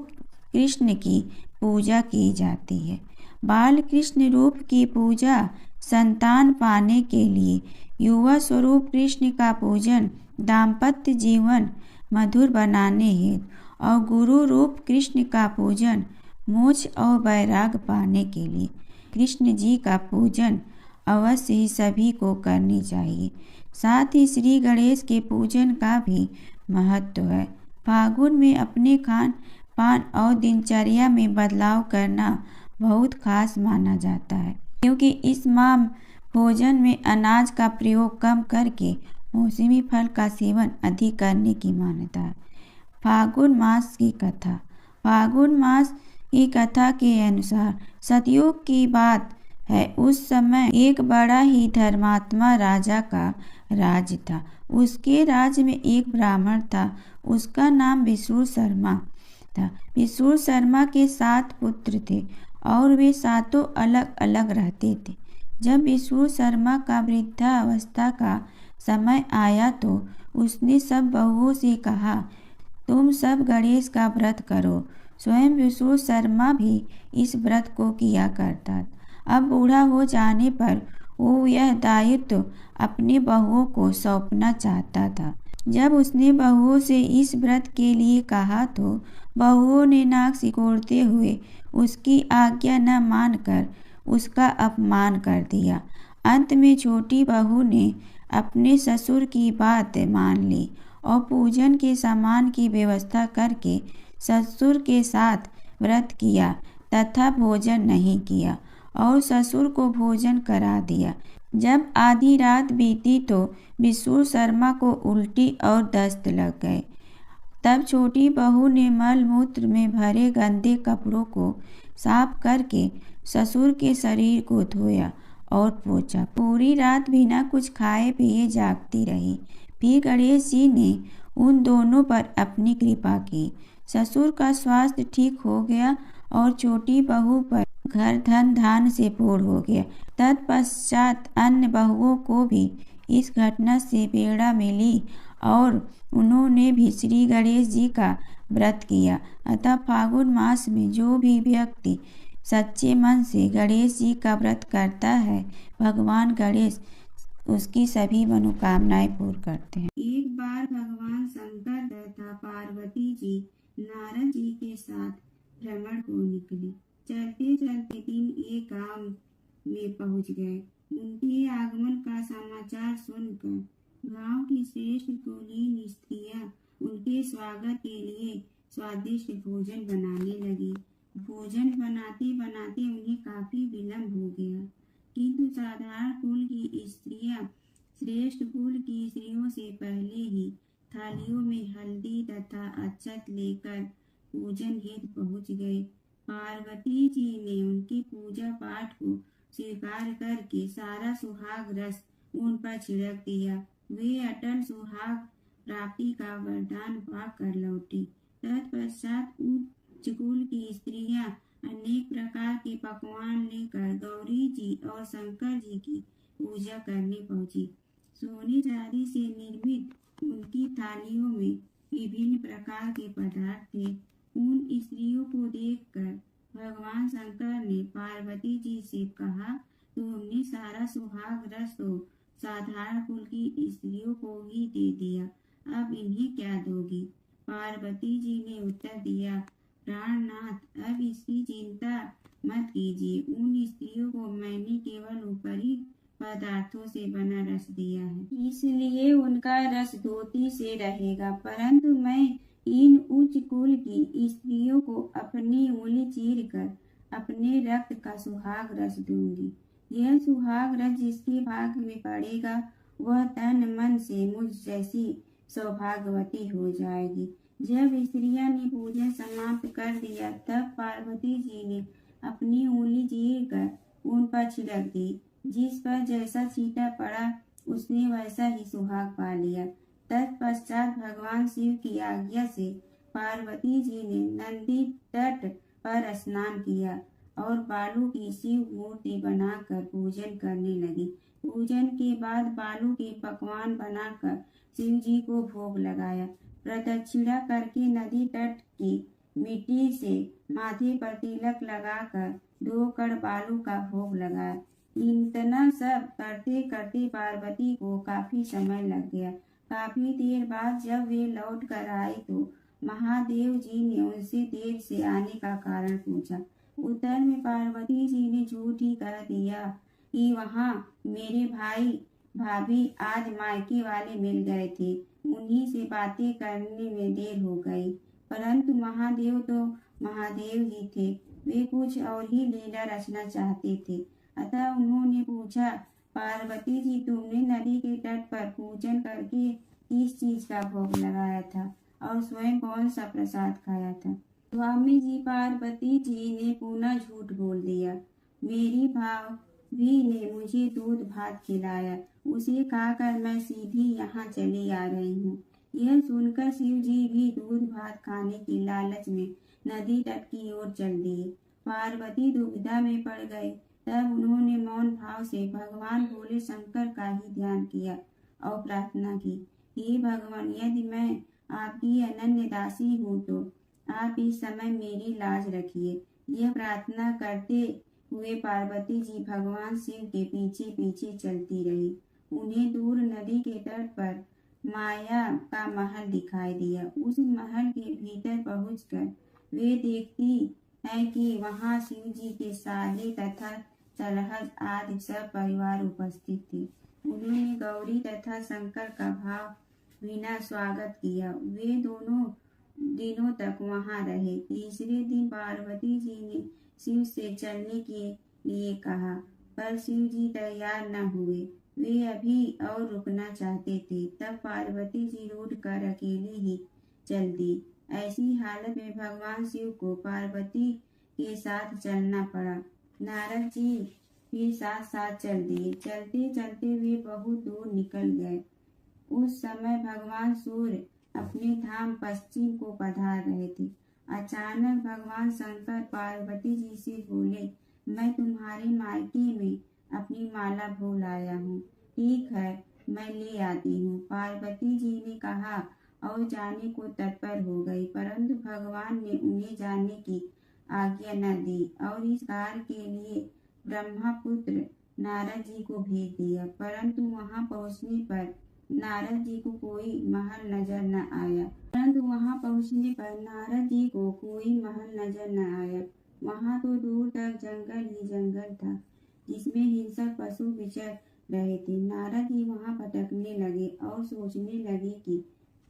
कृष्ण की पूजा की जाती है। बाल कृष्ण रूप की पूजा संतान पाने के लिए, युवा स्वरूप कृष्ण का पूजन दाम्पत्य जीवन मधुर बनाने हेतु और गुरु रूप कृष्ण का पूजन मोक्ष और वैराग्य पाने के लिए। कृष्ण जी का पूजन अवश्य ही सभी को करनी चाहिए। साथ ही श्री गणेश के पूजन का भी महत्व है। फागुन में अपने खान पान और दिनचर्या में बदलाव करना बहुत खास माना जाता है, क्योंकि इस माह भोजन में अनाज का प्रयोग कम करके मौसमी फल का सेवन अधिक करने की मान्यता है। फागुन मास की कथा। फागुन मास की कथा के अनुसार सतयुग की बात है। उस समय एक बड़ा ही धर्मात्मा राजा का राज्य था। उसके राज्य में एक ब्राह्मण था, उसका नाम विष्णु शर्मा। था। विष्णु शर्मा के 7 पुत्र थे और वे सातों अलग अलग रहते थे। जब विष्णु शर्मा का वृद्धावस्था का समय आया तो उसने सब बहुओं से कहा, तुम सब गणेश का व्रत करो। स्वयं विष्णु शर्मा भी इस व्रत को किया करता। अब बूढ़ा हो जाने पर वो यह दायित्व अपने बहुओं को सौंपना चाहता था। जब उसने बहुओं से इस व्रत के लिए कहा तो बहुओं ने नाक सिकोड़ते हुए उसकी आज्ञा न मानकर उसका अपमान कर दिया। अंत में छोटी बहू ने अपने ससुर की बात मान ली और पूजन के सामान की व्यवस्था करके ससुर के साथ व्रत किया तथा भोजन नहीं किया और ससुर को भोजन करा दिया। जब आधी रात बीती तो विष्णु शर्मा को उल्टी और दस्त लग गए। तब छोटी बहू ने मल मूत्र में भरे गंदे कपड़ों को साफ करके ससुर के शरीर को धोया और पोंछा। पूरी रात बिना कुछ खाए पिए जागती रही। फिर गणेश जी ने उन दोनों पर अपनी कृपा की। ससुर का स्वास्थ्य ठीक हो गया और छोटी बहू पर घर धन धान से पूर्ण हो गया। तत्पश्चात अन्य बहुओं को भी इस घटना से प्रेरणा मिली और उन्होंने भी श्री गणेश जी का व्रत किया। अतः फागुन मास में जो भी व्यक्ति सच्चे मन से गणेश जी का व्रत करता है, भगवान गणेश उसकी सभी मनोकामनाएं पूर्ण करते हैं। एक बार भगवान शंकर तथा पार्वती जी नारद जी के साथ भ्रमण को निकले। चलते चलते दिन एक गांव में पहुंच गए। उनके आगमन का समाचार सुनकर गांव की श्रेष्ठ कुलीन स्त्रियां उनके स्वागत के लिए स्वादिष्ट भोजन बनाने लगी। भोजन बनाते बनाते उन्हें काफी विलंब हो गया, किंतु साधारण कुल की स्त्रियां श्रेष्ठ कुल की स्त्रियों से पहले ही थालियों में हल्दी तथा अक्षत लेकर पूजन हेतु पहुंच गए। पार्वती जी ने उनकी पूजा पाठ को स्वीकार करके सारा सुहाग रस उन पर छिड़क दिया। वे अटल सुहाग प्राप्ति का वरदान पाकर लौटी। तत्पश्चात उच्च कुल की स्त्रियां अनेक प्रकार के पकवान लेकर गौरी जी और शंकर जी की पूजा करने पहुंची। सोने चांदी से निर्मित उनकी थालियों में विभिन्न प्रकार के पदार्थ थे। उन स्त्रियों को देखकर भगवान शंकर ने पार्वती जी से कहा, तुमने सारा सुहाग रस तो साधारण कुल की स्त्रियों को ही दे दिया, अब इन्हें क्या दोगी? पार्वती जी ने उत्तर दिया, प्राणनाथ, अब इसकी चिंता मत कीजिए। उन स्त्रियों को मैंने केवल ऊपरी पदार्थों से बना रस दिया है, इसलिए उनका रस धोती से रहेगा, परंतु मैं इन उच्च कुल की स्त्रियों को अपनी उंगली चीर कर अपने रक्त का सुहाग रस दूंगी। यह सुहाग रस जिसके भाग्य में पड़ेगा वह तन मन से मुझ जैसी सौभाग्यवती हो जाएगी। जब स्त्रियां ने पूजन समाप्त कर दिया तब पार्वती जी ने अपनी उंगली चीर कर उन पर छिड़क दी। जिस पर जैसा छींटा पड़ा उसने वैसा ही सुहाग पा लिया। तत्पश्चात भगवान शिव की आज्ञा से पार्वती जी ने नंदी तट पर स्नान किया और बालू की शिव मूर्ति बनाकर पूजन करने लगी। पूजन के बाद बालू के पकवान बनाकर शिव जी को भोग लगाया। प्रदक्षिणा करके नदी तट की मिट्टी से माथे पर तिलक लगाकर 2 कण बालू का भोग लगाया। इतना सब करते करते पार्वती को काफी समय लग गया। काफी देर बाद जब वे लौट कर आई तो महादेव जी ने उनसे देर से आने का कारण पूछा। उत्तर में पार्वती जी ने झूठ ही कह दिया कि वहाँ मेरे भाई भाभी आज मायके वाले मिल गए थे, उन्हीं से बातें करने में देर हो गई। परंतु महादेव तो महादेव ही थे, वे कुछ और ही लीला रचना चाहते थे। अतः उन्होंने पूछा, पार्वती जी, तुमने नदी के तट पर पूजन करके किस चीज का भोग लगाया था और स्वयं कौन सा प्रसाद खाया था? स्वामी जी, पार्वती जी ने पुनः झूठ बोल दिया। मेरी भाभी ने मुझे दूध भात खिलाया, उसे खाकर मैं सीधी यहाँ चली आ रही हूँ। यह सुनकर शिव जी भी दूध भात खाने की लालच में नदी तट की ओर चल दिए। पार्वती दुविधा में पड़ गए। तब उन्होंने मौन भाव से भगवान भोले शंकर का ही ध्यान किया और प्रार्थना की, हे भगवान, यदि मैं आपकी अनन्य दासी हूँ तो आप इस समय मेरी लाज रखिए। यह प्रार्थना करते हुए पार्वती जी भगवान शिव के पीछे पीछे चलती रही। उन्हें दूर नदी के तट पर माया का महल दिखाई दिया। उस महल के भीतर पहुंचकर वे देखती है कि वहां शिव जी के साले तथा सलहज आदि सब परिवार उपस्थित थे। उन्होंने गौरी तथा शंकर का भाव बिना स्वागत किया। वे दोनों दिनों तक वहां रहे। तीसरे दिन पार्वती जी ने शिव से चलने के लिए कहा, पर शिव जी तैयार न हुए। वे अभी और रुकना चाहते थे। तब पार्वती जी रूठ कर अकेले ही चल दी। ऐसी हालत में भगवान शिव को पार्वती के साथ चलना पड़ा। नारद जी भी साथ साथ चल दिए। चलते चलते वे बहुत दूर निकल गए। उस समय भगवान सूर्य अपने धाम पश्चिम को पधार रहे थे। अचानक भगवान शंकर पार्वती जी से बोले, मैं तुम्हारे मायके में अपनी माला भूल आया हूँ। ठीक है, मैं ले आती हूँ। पार्वती जी ने कहा और जाने को तत्पर हो गई, परंतु भगवान ने उन्हें जाने की आज्ञा न दी और इस कार्य के लिए ब्रह्मपुत्र नारद जी को भेज दिया। परंतु वहां पहुंचने पर नारद जी को कोई महल नजर न आया। वहां तो दूर तक जंगल ही जंगल था, जिसमें हिंसक पशु विचर रहे थे। नारद जी वहां भटकने लगे और सोचने लगे कि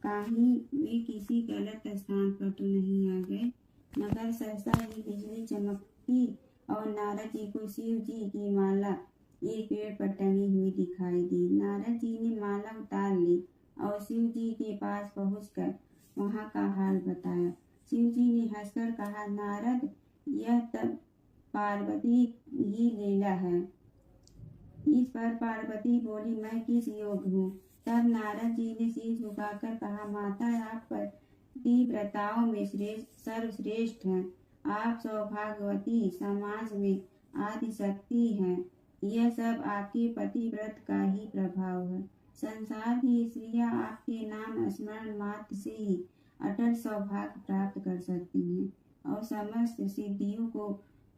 कहीं वे किसी गलत स्थान पर तो नहीं आ गए। मगर सहसा ही बिजली चमकी और नारद जी को शिव जी की माला एक पेड़ पर टंगी हुई दिखाई दी। नारद जी ने माला उतार ली और शिव जी के पास पहुंचकर वहां का हाल बताया। शिव जी ने हंसकर कहा, नारद, यह तब पार्वती ही लीला है। इस पर पार्वती बोली, मैं किस योग्य हूँ। तब नारद जी ने सिर झुकाकर कहा, माता, आप पतिव्रताओं में सर्वश्रेष्ठ हैं। आप सौभाग्यवती, समाज में आदि शक्ति हैं। यह सब आपके पतिव्रत का ही प्रभाव है। संसार की स्त्रियां आपके नाम स्मरण मात्र से ही अटल सौभाग्य प्राप्त कर सकती हैं और समस्त सिद्धियों को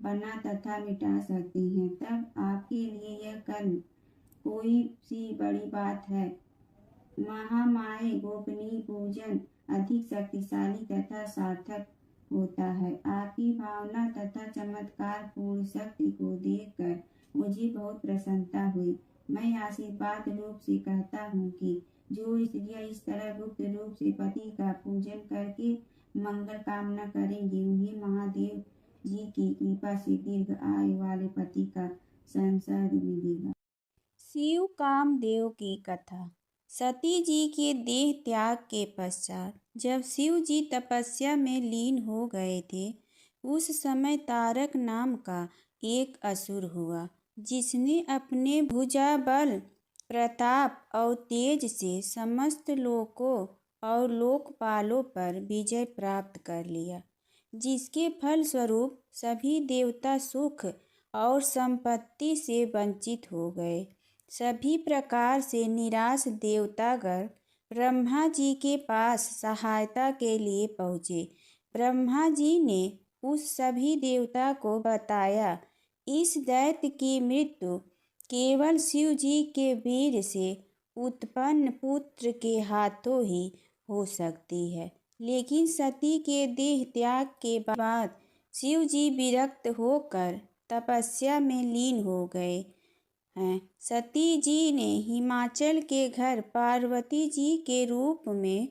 बना तथा मिटा सकती हैं। तब आपके लिए यह कर्म कोई सी बड़ी बात है। महामाये गोपनीय पूजन अधिक शक्तिशाली तथा सार्थक होता है। आपकी भावना तथा चमत्कार पूर्ण शक्ति को देखकर मुझे बहुत प्रसन्नता हुई। मैं आशीर्वाद रूप से कहता हूँ कि जो स्त्रियां इस तरह गुप्त रूप से पति का पूजन करके मंगल कामना करेंगी, उन्हें महादेव जी की कृपा से दीर्घ आयु वाले पति का संसर्ग मिलेगा। शिव कामदेव की कथा। सती जी के देह त्याग के पश्चात जब शिव जी तपस्या में लीन हो गए थे, उस समय तारक नाम का एक असुर हुआ, जिसने अपने भुजाबल, प्रताप और तेज से समस्त लोकों और लोकपालों पर विजय प्राप्त कर लिया, जिसके फलस्वरूप सभी देवता सुख और संपत्ति से वंचित हो गए। सभी प्रकार से निराश देवतागण ब्रह्मा जी के पास सहायता के लिए पहुँचे। ब्रह्मा जी ने उस सभी देवता को बताया, इस दैत्य की मृत्यु केवल शिव जी के वीर से उत्पन्न पुत्र के हाथों ही हो सकती है। लेकिन सती के देह त्याग के बाद शिव जी विरक्त होकर तपस्या में लीन हो गए हैं। सती जी ने हिमाचल के घर पार्वती जी के रूप में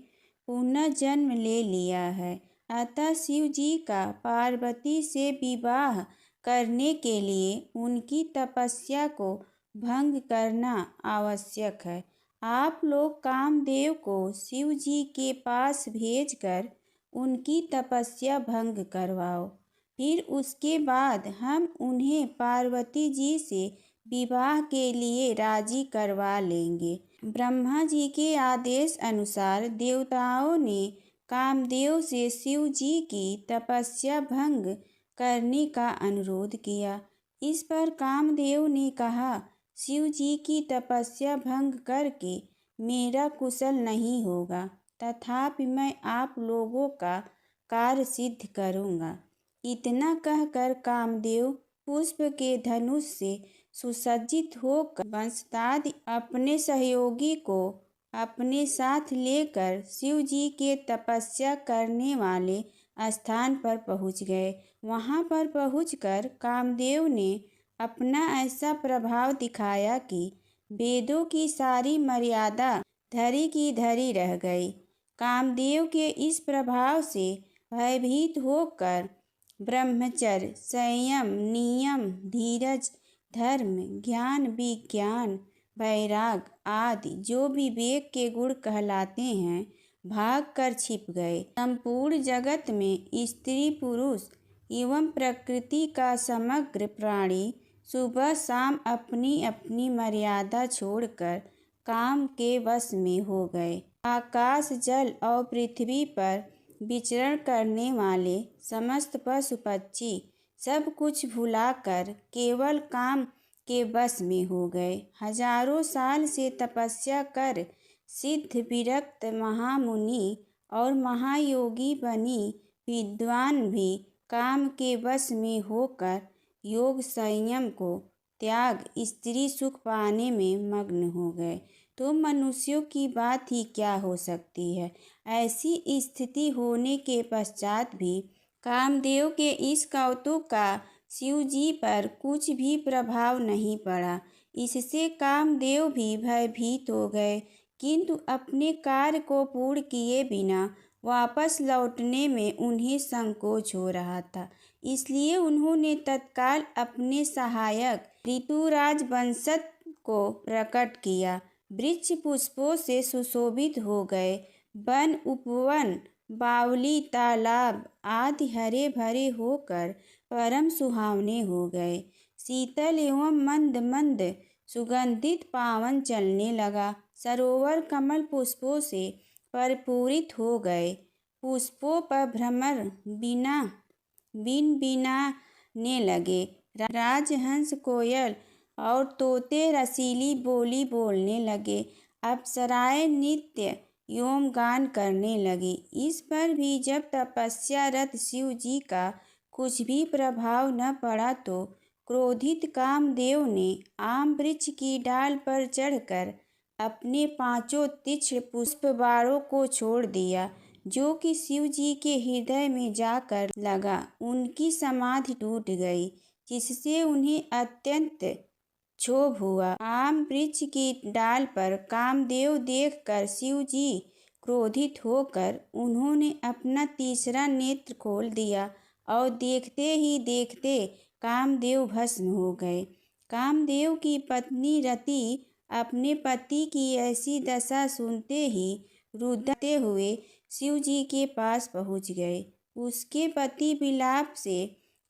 पुनः जन्म ले लिया है। अतः शिव जी का पार्वती से विवाह करने के लिए उनकी तपस्या को भंग करना आवश्यक है। आप लोग कामदेव को शिव जी के पास भेजकर उनकी तपस्या भंग करवाओ। फिर उसके बाद हम उन्हें पार्वती जी से विवाह के लिए राजी करवा लेंगे। ब्रह्मा जी के आदेश अनुसार देवताओं ने कामदेव से शिव जी की तपस्या भंग करने का अनुरोध किया। इस पर कामदेव ने कहा, शिव जी की तपस्या भंग करके मेरा कुशल नहीं होगा, तथापि मैं आप लोगों का कार्य सिद्ध करूँगा। इतना कहकर कामदेव पुष्प के धनुष से सुसज्जित होकर वंशतादि अपने सहयोगी को अपने साथ लेकर शिव जी के तपस्या करने वाले स्थान पर पहुँच गए। वहाँ पर पहुँचकर कामदेव ने अपना ऐसा प्रभाव दिखाया कि वेदों की सारी मर्यादा धरी की धरी रह गई। कामदेव के इस प्रभाव से भयभीत होकर ब्रह्मचर्य, संयम, नियम, धीरज, धर्म, ज्ञान, विज्ञान, वैराग आदि जो विवेक के गुण कहलाते हैं, भाग कर छिप गए। संपूर्ण जगत में स्त्री पुरुष एवं प्रकृति का समग्र प्राणी सुबह शाम अपनी अपनी मर्यादा छोड़कर काम के वश में हो गए। आकाश, जल और पृथ्वी पर विचरण करने वाले समस्त पशु पक्षी सब कुछ भुलाकर केवल काम के वश में हो गए। हजारों साल से तपस्या कर सिद्ध विरक्त महामुनि और महायोगी बनी विद्वान भी काम के वश में होकर योग संयम को त्याग स्त्री सुख पाने में मग्न हो गए। तो मनुष्यों की बात ही क्या हो सकती है। ऐसी स्थिति होने के पश्चात भी कामदेव के इस कौतुक का शिव जी पर कुछ भी प्रभाव नहीं पड़ा। इससे कामदेव भी भयभीत हो गए, किंतु अपने कार्य को पूर्ण किए बिना वापस लौटने में उन्हें संकोच हो रहा था। इसलिए उन्होंने तत्काल अपने सहायक ऋतुराज वंशज को प्रकट किया। वृक्ष पुष्पों से सुशोभित हो गए। वन उपवन, बावली, तालाब आदि हरे भरे होकर परम सुहावने हो गए। शीतल एवं मंद मंद सुगंधित पावन चलने लगा। सरोवर कमल पुष्पों से परिपूरित हो गए। पुष्पों पर भ्रमर बिन बिनाने लगे। राजहंस, कोयल और तोते रसीली बोली बोलने लगे। अप्सराएं नृत्य एवं गान करने लगी। इस पर भी जब तपस्यारत शिव जी का कुछ भी प्रभाव न पड़ा तो क्रोधित कामदेव ने आम वृक्ष की डाल पर चढ़कर अपने 5 तीक्ष्ण पुष्प बाणों को छोड़ दिया, जो कि शिव जी के हृदय में जाकर लगा। उनकी समाधि टूट गई, जिससे उन्हें अत्यंत क्षोभ हुआ। आम वृक्ष की डाल पर कामदेव देखकर शिव जी क्रोधित होकर उन्होंने अपना तीसरा नेत्र खोल दिया और देखते ही देखते कामदेव भस्म हो गए। कामदेव की पत्नी रति अपने पति की ऐसी दशा सुनते ही रुदते हुए शिव जी के पास पहुँच गए। उसके पति विलाप से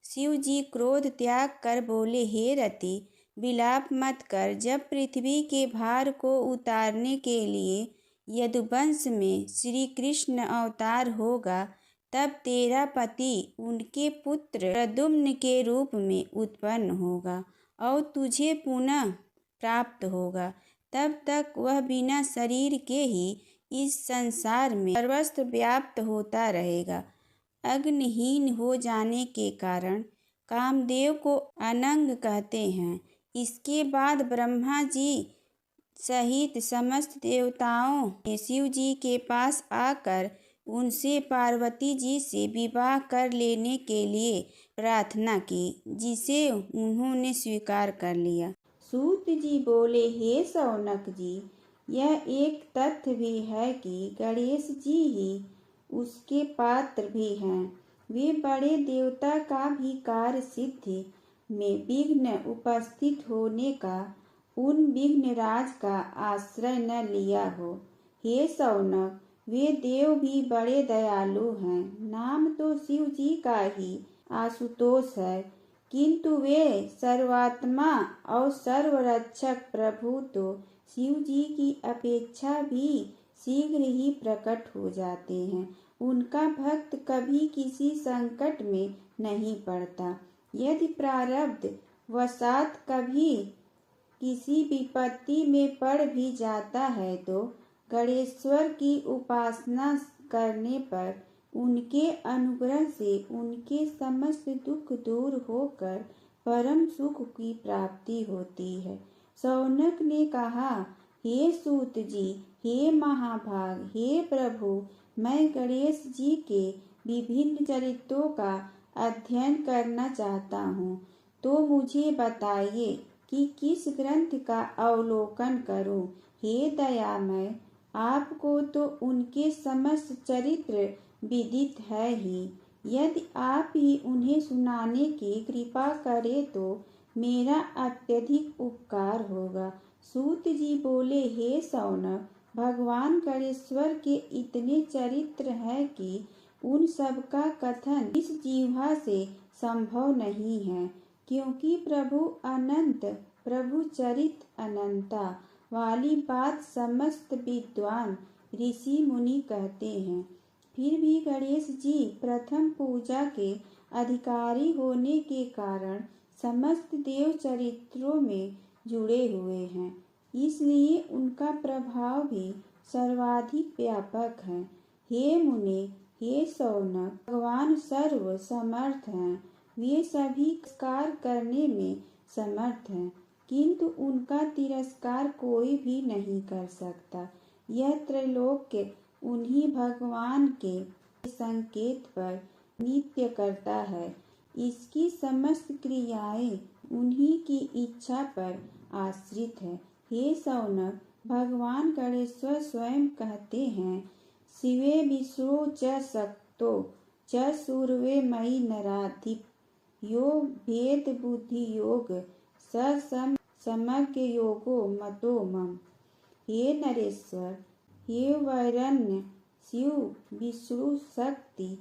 शिव जी क्रोध त्याग कर बोले, हे रति, विलाप मत कर। जब पृथ्वी के भार को उतारने के लिए यदुवंश में श्री कृष्ण अवतार होगा, तब तेरा पति उनके पुत्र प्रद्युम्न के रूप में उत्पन्न होगा और तुझे पुनः प्राप्त होगा। तब तक वह बिना शरीर के ही इस संसार में सर्वत्र व्याप्त होता रहेगा। अग्निहीन हो जाने के कारण कामदेव को अनंग कहते हैं। इसके बाद ब्रह्मा जी सहित समस्त देवताओं ने शिव जी के पास आकर उनसे पार्वती जी से विवाह कर लेने के लिए प्रार्थना की, जिसे उन्होंने स्वीकार कर लिया। सूत जी बोले, हे शौनक जी, यह एक तथ्य भी है कि गणेश जी ही उसके पात्र भी हैं। वे बड़े देवता का भी कार्य सिद्धि में विघ्न उपस्थित होने का उन विघ्नराज का आश्रय न लिया हो। हे शौनक, वे देव भी बड़े दयालु हैं। नाम तो शिव जी का ही आशुतोष है, किंतु वे सर्वात्मा और सर्वरक्षक प्रभु तो शिव जी की अपेक्षा भी शीघ्र ही प्रकट हो जाते हैं। उनका भक्त कभी किसी संकट में नहीं पड़ता। यदि प्रारब्ध वशात कभी किसी विपत्ति में पड़ भी जाता है तो गणेश्वर की उपासना करने पर उनके अनुग्रह से उनके समस्त दुख दूर होकर परम सुख की प्राप्ति होती है। शौनक ने कहा, हे सूत जी, हे महाभाग, हे प्रभु, मैं गणेश जी के विभिन्न चरित्रों का अध्ययन करना चाहता हूँ, तो मुझे बताइए कि किस ग्रंथ का अवलोकन करूं। हे दयामय, आपको तो उनके समस्त चरित्र विदित है ही। यदि आप ही उन्हें सुनाने की कृपा करें तो मेरा अत्यधिक उपकार होगा। सूत जी बोले, हे शौनक, भगवान गणेश्वर के इतने चरित्र हैं कि उन सब का कथन इस जीवा से संभव नहीं है, क्योंकि प्रभु अनंत, प्रभु चरित अनंता वाली बात समस्त विद्वान ऋषि मुनि कहते हैं। फिर भी गणेश जी प्रथम पूजा के अधिकारी होने के कारण समस्त देव चरित्रों में जुड़े हुए हैं, इसलिए उनका प्रभाव भी सर्वाधिक व्यापक है। हे मुने, हे शौनक, भगवान सर्व समर्थ हैं। वे सभी कार्य करने में समर्थ हैं, किंतु उनका तिरस्कार कोई भी नहीं कर सकता। यह त्रैलोक्य उन्हीं भगवान के संकेत पर नित्य करता है। इसकी समस्त क्रियाएं उन्हीं की इच्छा पर आश्रित है। हे शौनक, भगवान गणेश्वर स्वयं कहते हैं, शिवे विष्णु च शक्तो च सूर्वे मयि नराधिप यो भेद बुद्धि योग स समग्र योगो मतो मम। हे नरेश्वर, हे वैरण्य, शिव, विष्णु, शक्ति,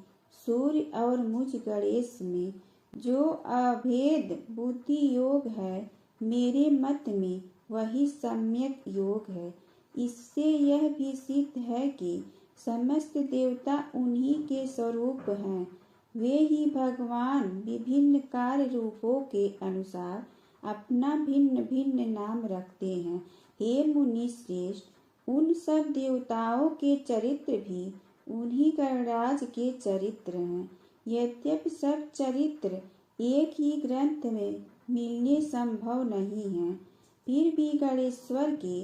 सूर्य और मुझ गणेश में जो अभेद बुद्धि योग है, मेरे मत में वही सम्यक योग है। इससे यह भी सिद्ध है कि समस्त देवता उन्हीं के स्वरूप हैं। वे ही भगवान विभिन्न कार्य रूपों के अनुसार अपना भिन्न भिन्न नाम रखते हैं। हे मुनि श्रेष्ठ, उन सब देवताओं के चरित्र भी उन्हीं गणराज के चरित्र हैं। यद्यपि सब चरित्र एक ही ग्रंथ में मिलने संभव नहीं है, फिर भी गणेश्वर के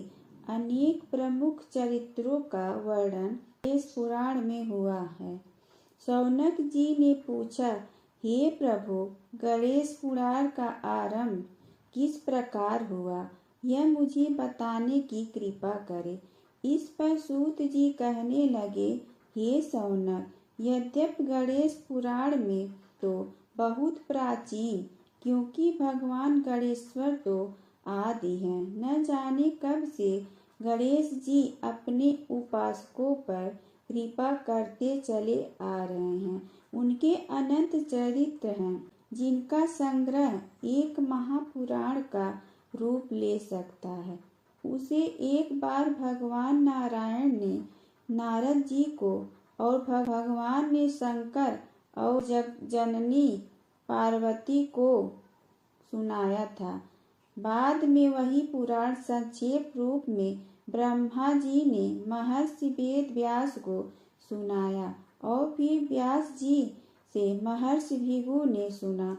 अनेक प्रमुख चरित्रों का वर्णन गणेश पुराण में हुआ है। शौनक जी ने पूछा, हे प्रभु, गणेश पुराण का आरंभ किस प्रकार हुआ, यह मुझे बताने की कृपा करे। इस पर सूत जी कहने लगे, हे शौनक, यद्यपि गणेश पुराण में तो बहुत प्राचीन, क्योंकि भगवान गणेश्वर तो आदि हैं, न जाने कब से गणेश जी अपने उपासकों पर कृपा करते चले आ रहे हैं। उनके अनंत चरित्र हैं, जिनका संग्रह एक महापुराण का रूप ले सकता है। उसे एक बार भगवान नारायण ने नारद जी को और भगवान ने शंकर और जननी पार्वती को सुनाया था। बाद में वही पुराण संक्षेप रूप में ब्रह्मा जी ने महर्षि वेद व्यास को सुनाया और फिर व्यास जी से महर्षि भृगु ने सुना।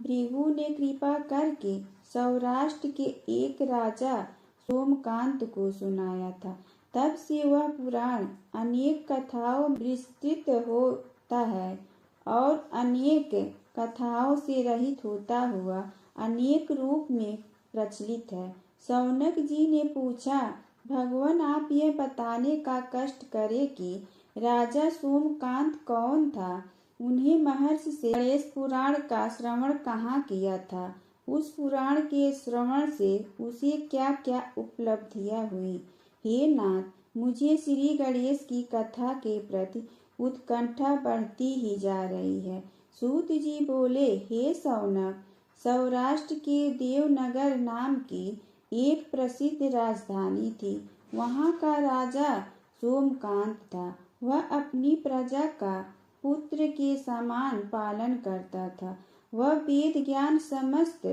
भृगु ने कृपा करके सौराष्ट्र के एक राजा सोमकांत को सुनाया था। तब से वह पुराण अनेक कथाओं विस्तृत होता है और अनेक कथाओं से रहित होता हुआ अनेक रूप में प्रचलित है। शौनक जी ने पूछा, भगवान, आप यह बताने का कष्ट करें कि राजा सोमकांत कौन था। उन्हें महर्षि से गणेश पुराण का श्रवण कहाँ किया था। उस पुराण के श्रवण से उसे क्या क्या उपलब्धियां हुई। हे नाथ, मुझे श्री गणेश की कथा के प्रति उत्कंठा बढ़ती ही जा रही है। सूत जी बोले, हे शौनक, सौराष्ट्र के देवनगर नाम की एक प्रसिद्ध राजधानी थी। वहाँ का राजा सोमकांत था। वह अपनी प्रजा का पुत्र के समान पालन करता था। वह वेद ज्ञान समस्त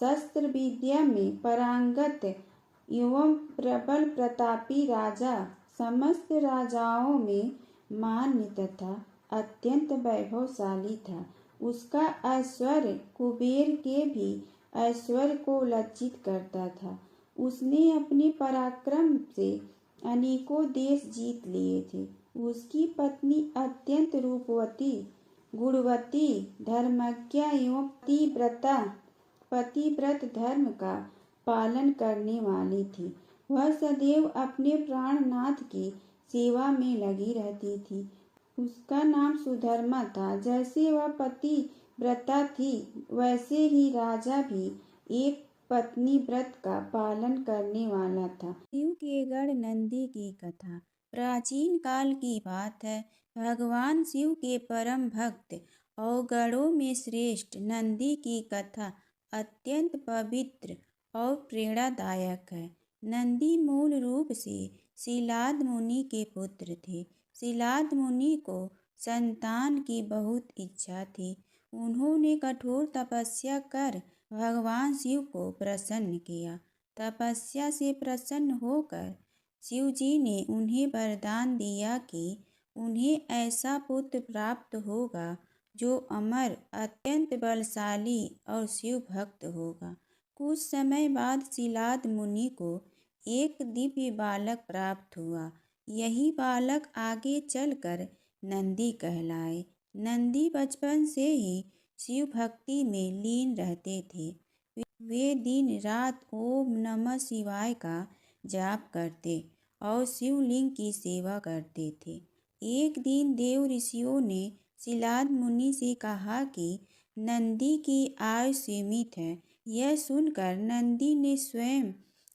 शस्त्र विद्या में पारंगत एवं प्रबल प्रतापी राजा, समस्त राजाओं में मान्य तथा अत्यंत वैभवशाली था। उसका ऐश्वर्य कुबेर के भी ऐश्वर्य को लज्जित करता था। उसने अपने पराक्रम से अनेकों देश जीत लिए थे। उसकी पत्नी अत्यंत रूपवती, गुणवती, धर्मज्ञा एवं पतिव्रत धर्म का पालन करने वाली थी। वह सदैव अपने प्राणनाथ की सेवा में लगी रहती थी। उसका नाम सुधर्मा था। जैसे वह पतिव्रता थी, वैसे ही राजा भी एक पत्नी व्रत का पालन करने वाला था। शिव के गढ़ नंदी की कथा। प्राचीन काल की बात है। भगवान शिव के परम भक्त और गणों में श्रेष्ठ नंदी की कथा अत्यंत पवित्र और प्रेरणादायक है। नंदी मूल रूप से शिलाद मुनि के पुत्र थे। शिलाद मुनि को संतान की बहुत इच्छा थी। उन्होंने कठोर तपस्या कर भगवान शिव को प्रसन्न किया। तपस्या से प्रसन्न होकर शिव जी ने उन्हें वरदान दिया कि उन्हें ऐसा पुत्र प्राप्त होगा जो अमर, अत्यंत बलशाली और शिव भक्त होगा। कुछ समय बाद शिलाद मुनि को एक दिव्य बालक प्राप्त हुआ। यही बालक आगे चलकर नंदी कहलाए। नंदी बचपन से ही शिव भक्ति में लीन रहते थे। वे दिन रात ओम नमः शिवाय का जाप करते और शिवलिंग की सेवा करते थे। एक दिन देव ऋषियों ने शिलाद मुनि से कहा कि नंदी की आयु सीमित है। यह सुनकर नंदी ने स्वयं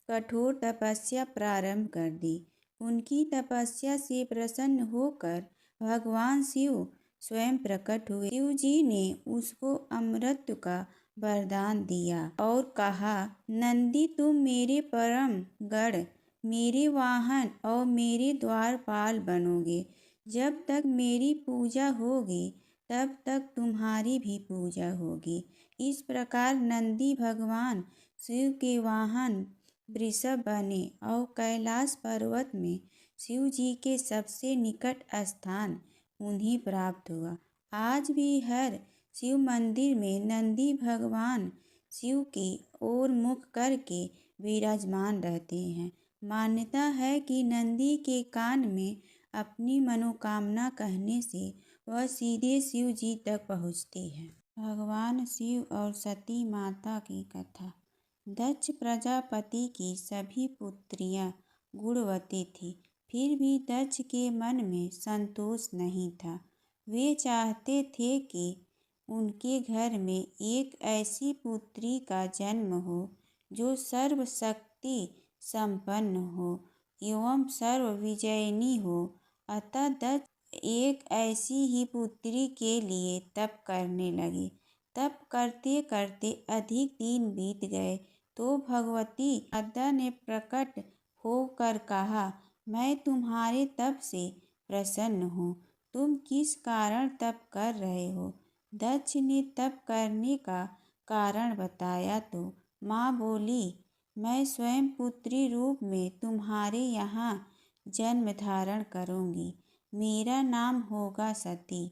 कठोर तपस्या प्रारंभ कर दी। उनकी तपस्या से प्रसन्न होकर भगवान शिव स्वयं प्रकट हुए। शिव जी ने उसको अमृत का वरदान दिया और कहा, नंदी तुम मेरे परम गढ़, मेरे वाहन और मेरे द्वारपाल बनोगे। जब तक मेरी पूजा होगी तब तक तुम्हारी भी पूजा होगी। इस प्रकार नंदी भगवान शिव के वाहन वृषभ बने और कैलाश पर्वत में शिव जी के सबसे निकट स्थान उन्हें प्राप्त हुआ। आज भी हर शिव मंदिर में नंदी भगवान शिव की ओर मुख करके विराजमान रहते हैं। मान्यता है कि नंदी के कान में अपनी मनोकामना कहने से वह सीधे शिव जी तक पहुँचती है। भगवान शिव और सती माता की कथा। दक्ष प्रजापति की सभी पुत्रियां गुणवती थीं, फिर भी दक्ष के मन में संतोष नहीं था। वे चाहते थे कि उनके घर में एक ऐसी पुत्री का जन्म हो जो सर्वशक्ति संपन्न हो एवं सर्वविजयिनी हो। अतः दक्ष एक ऐसी ही पुत्री के लिए तप करने लगे। तप करते करते अधिक दिन बीत गए तो भगवती आद्या ने प्रकट होकर कहा, मैं तुम्हारे तप से प्रसन्न हूँ। तुम किस कारण तप कर रहे हो? दक्ष ने तप करने का कारण बताया तो माँ बोली, मैं स्वयं पुत्री रूप में तुम्हारे यहाँ जन्म धारण करूँगी। मेरा नाम होगा सती।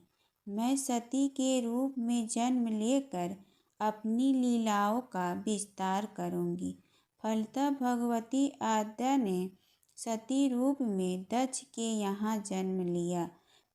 मैं सती के रूप में जन्म लेकर अपनी लीलाओं का विस्तार करूँगी। फलतः भगवती आद्या ने सती रूप में दक्ष के यहाँ जन्म लिया।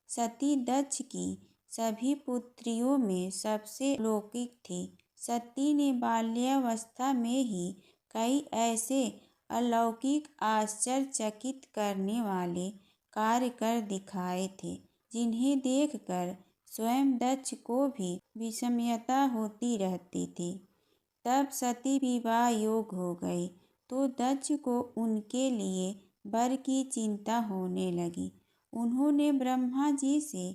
सती दक्ष की सभी पुत्रियों में सबसे अलौकिक थी। सती ने बाल्यावस्था में ही कई ऐसे अलौकिक आश्चर्यचकित करने वाले कार्य कर दिखाए थे जिन्हें देखकर स्वयं दक्ष को भी विस्मयता होती रहती थी। तब सती विवाह योग हो गई तो दक्ष को उनके लिए वर की चिंता होने लगी। उन्होंने ब्रह्मा जी से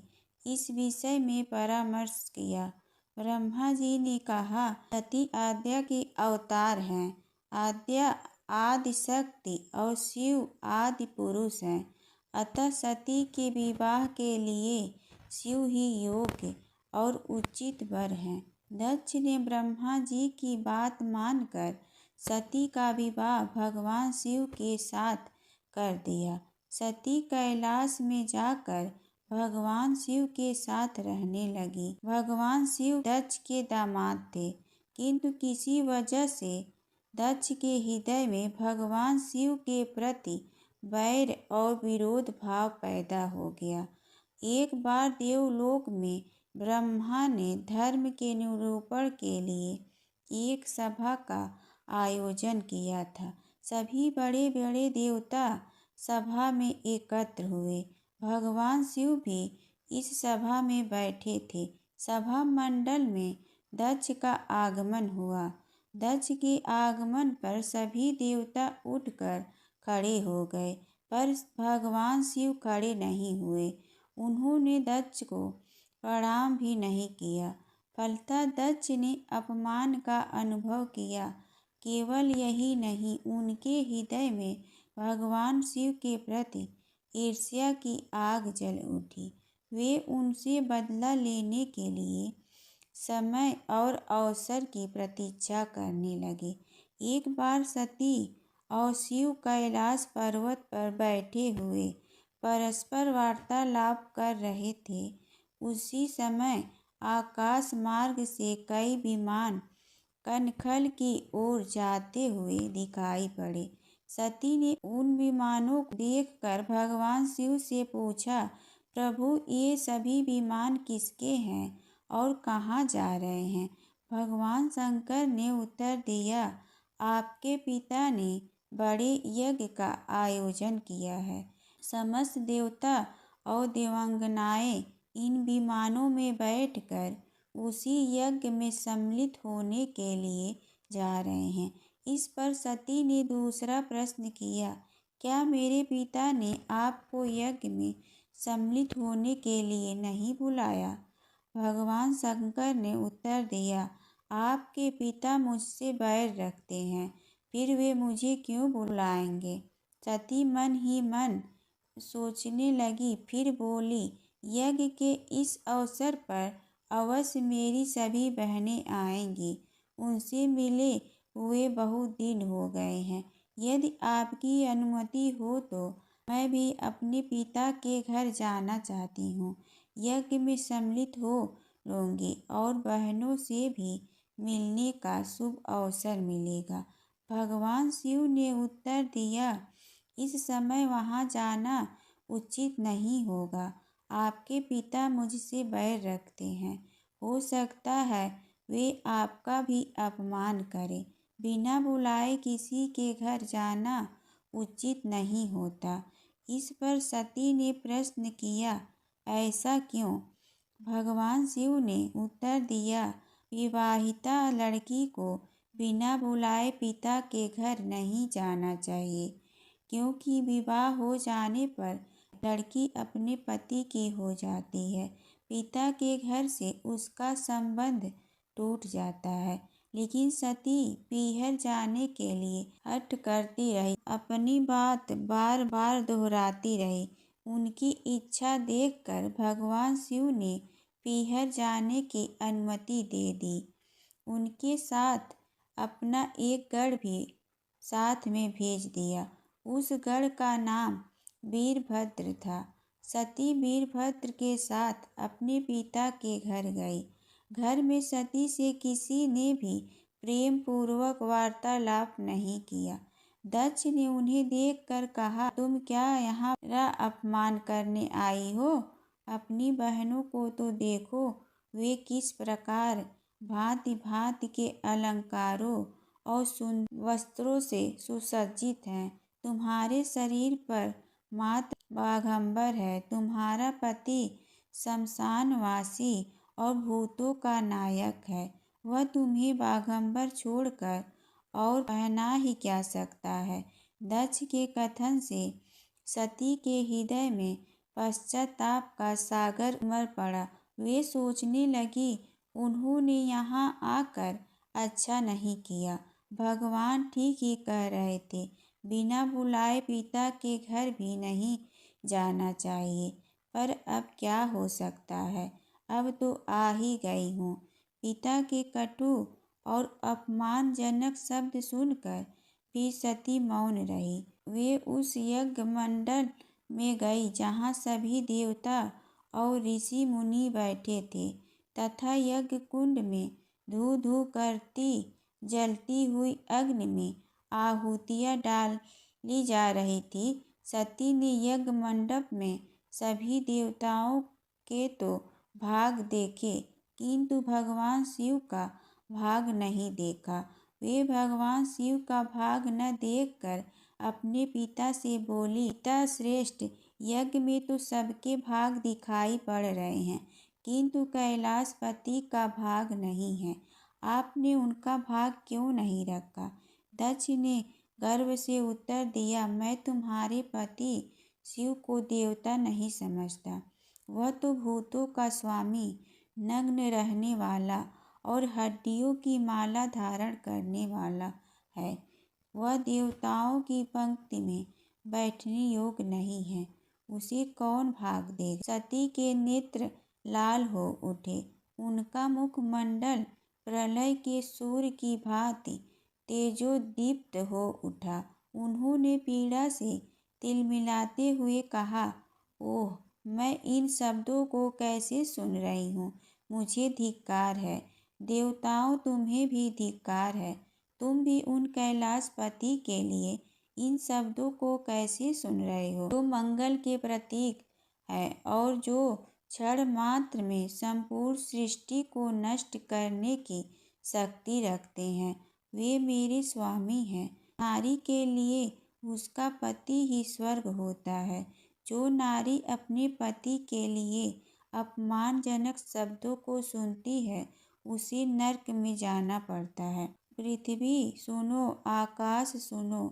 इस विषय में परामर्श किया। ब्रह्मा जी ने कहा, सती आद्या के अवतार हैं। आद्या आदि शक्ति और शिव आदि पुरुष हैं। अतः सती के विवाह के लिए शिव ही योग्य और उचित वर हैं। दक्ष ने ब्रह्मा जी की बात मानकर सती का विवाह भगवान शिव के साथ कर दिया। सती कैलाश में जाकर भगवान शिव के साथ रहने लगी। भगवान शिव दक्ष के दामाद थे, किंतु किसी वजह से दक्ष के हृदय में भगवान शिव के प्रति वैर और विरोध भाव पैदा हो गया। एक बार देवलोक में ब्रह्मा ने धर्म के निरूपण के लिए एक सभा का आयोजन किया था। सभी बड़े बड़े देवता सभा में एकत्र हुए। भगवान शिव भी इस सभा में बैठे थे। सभा मंडल में दक्ष का आगमन हुआ। दक्ष के आगमन पर सभी देवता उठकर खड़े हो गए, पर भगवान शिव खड़े नहीं हुए। उन्होंने दक्ष को प्रणाम भी नहीं किया। फलतः दक्ष ने अपमान का अनुभव किया। केवल यही नहीं, उनके हृदय में भगवान शिव के प्रति ईर्ष्या की आग जल उठी। वे उनसे बदला लेने के लिए समय और अवसर की प्रतीक्षा करने लगे। एक बार सती और शिव कैलाश पर्वत पर बैठे हुए परस्पर वार्तालाप कर रहे थे। उसी समय आकाश मार्ग से कई विमान कनखल की ओर जाते हुए दिखाई पड़े। सती ने उन विमानों को देखकर भगवान शिव से पूछा, प्रभु, ये सभी विमान किसके हैं और कहाँ जा रहे हैं? भगवान शंकर ने उत्तर दिया, आपके पिता ने बड़े यज्ञ का आयोजन किया है। समस्त देवता और देवांगनाएं इन विमानों में बैठकर उसी यज्ञ में सम्मिलित होने के लिए जा रहे हैं। इस पर सती ने दूसरा प्रश्न किया, क्या मेरे पिता ने आपको यज्ञ में सम्मिलित होने के लिए नहीं बुलाया? भगवान शंकर ने उत्तर दिया, आपके पिता मुझसे बैर रखते हैं, फिर वे मुझे क्यों बुलाएंगे? सती मन ही मन सोचने लगी, फिर बोली, यज्ञ के इस अवसर पर अवश्य मेरी सभी बहनें आएंगी। उनसे मिले हुए बहुत दिन हो गए हैं। यदि आपकी अनुमति हो तो मैं भी अपने पिता के घर जाना चाहती हूँ। यज्ञ में सम्मिलित हो लूँगी और बहनों से भी मिलने का शुभ अवसर मिलेगा। भगवान शिव ने उत्तर दिया, इस समय वहाँ जाना उचित नहीं होगा। आपके पिता मुझसे बैर रखते हैं। हो सकता है वे आपका भी अपमान करें। बिना बुलाए किसी के घर जाना उचित नहीं होता। इस पर सती ने प्रश्न किया, ऐसा क्यों? भगवान शिव ने उत्तर दिया, विवाहिता लड़की को बिना बुलाए पिता के घर नहीं जाना चाहिए, क्योंकि विवाह हो जाने पर लड़की अपने पति की हो जाती है। पिता के घर से उसका संबंध टूट जाता है। लेकिन सती पीहर जाने के लिए हठ करती रही, अपनी बात बार बार दोहराती रही। उनकी इच्छा देखकर भगवान शिव ने पीहर जाने की अनुमति दे दी। उनके साथ अपना एक गढ़ भी साथ में भेज दिया। उस गढ़ का नाम वीरभद्र था। सती वीरभद्र के साथ अपने पिता के घर गई। घर में सती से किसी ने भी प्रेम पूर्वक वार्तालाप नहीं किया। दक्ष ने उन्हें देखकर कहा, तुम क्या यहाँ मेरा अपमान करने आई हो? अपनी बहनों को तो देखो, वे किस प्रकार भांति भांति के अलंकारों और सुंदर वस्त्रों से सुसज्जित हैं। तुम्हारे शरीर पर मात्र बाघंबर है। तुम्हारा पति शमशानवासी और भूतों का नायक है। वह तुम्हें बाघंबर छोड़कर और पहना ही क्या सकता है? दक्ष के कथन से सती के हृदय में पश्चाताप का सागर उमड़ पड़ा। वे सोचने लगी, उन्होंने यहाँ आकर अच्छा नहीं किया। भगवान ठीक ही कह रहे थे, बिना बुलाए पिता के घर भी नहीं जाना चाहिए। पर अब क्या हो सकता है, अब तो आ ही गई हूँ। पिता के कटु और अपमानजनक शब्द सुनकर भी सती मौन रही। वे उस यज्ञ मंडल में गई जहाँ सभी देवता और ऋषि मुनि बैठे थे तथा यज्ञ कुंड में धू धू करती जलती हुई अग्नि में आहुतियाँ डाली जा रही थी। सती ने यज्ञ मंडप में सभी देवताओं के तो भाग देखे, किंतु भगवान शिव का भाग नहीं देखा। वे भगवान शिव का भाग न देखकर अपने पिता से बोली, पिता श्रेष्ठ, यज्ञ में तो सबके भाग दिखाई पड़ रहे हैं, किंतु कैलाशपति का भाग नहीं है। आपने उनका भाग क्यों नहीं रखा? दक्ष ने गर्व से उत्तर दिया, मैं तुम्हारे पति शिव को देवता नहीं समझता। वह तो भूतों का स्वामी, नग्न रहने वाला और हड्डियों की माला धारण करने वाला है। वह देवताओं की पंक्ति में बैठने योग्य नहीं है। उसे कौन भाग देगा? सती के नेत्र लाल हो उठे। उनका मुखमंडल प्रलय के सूर्य की भांति तेजोदीप्त हो उठा। उन्होंने पीड़ा से तिलमिलाते हुए कहा, ओह, मैं इन शब्दों को कैसे सुन रही हूँ। मुझे धिक्कार है। देवताओं, तुम्हें भी धिक्कार है। तुम भी उन कैलाशपति के लिए इन शब्दों को कैसे सुन रहे हो, जो मंगल के प्रतीक है और जो क्षण मात्र में संपूर्ण सृष्टि को नष्ट करने की शक्ति रखते हैं। वे मेरे स्वामी हैं। नारी के लिए उसका पति ही स्वर्ग होता है। जो नारी अपने पति के लिए अपमानजनक शब्दों को सुनती है, उसे नरक में जाना पड़ता है। पृथ्वी सुनो, आकाश सुनो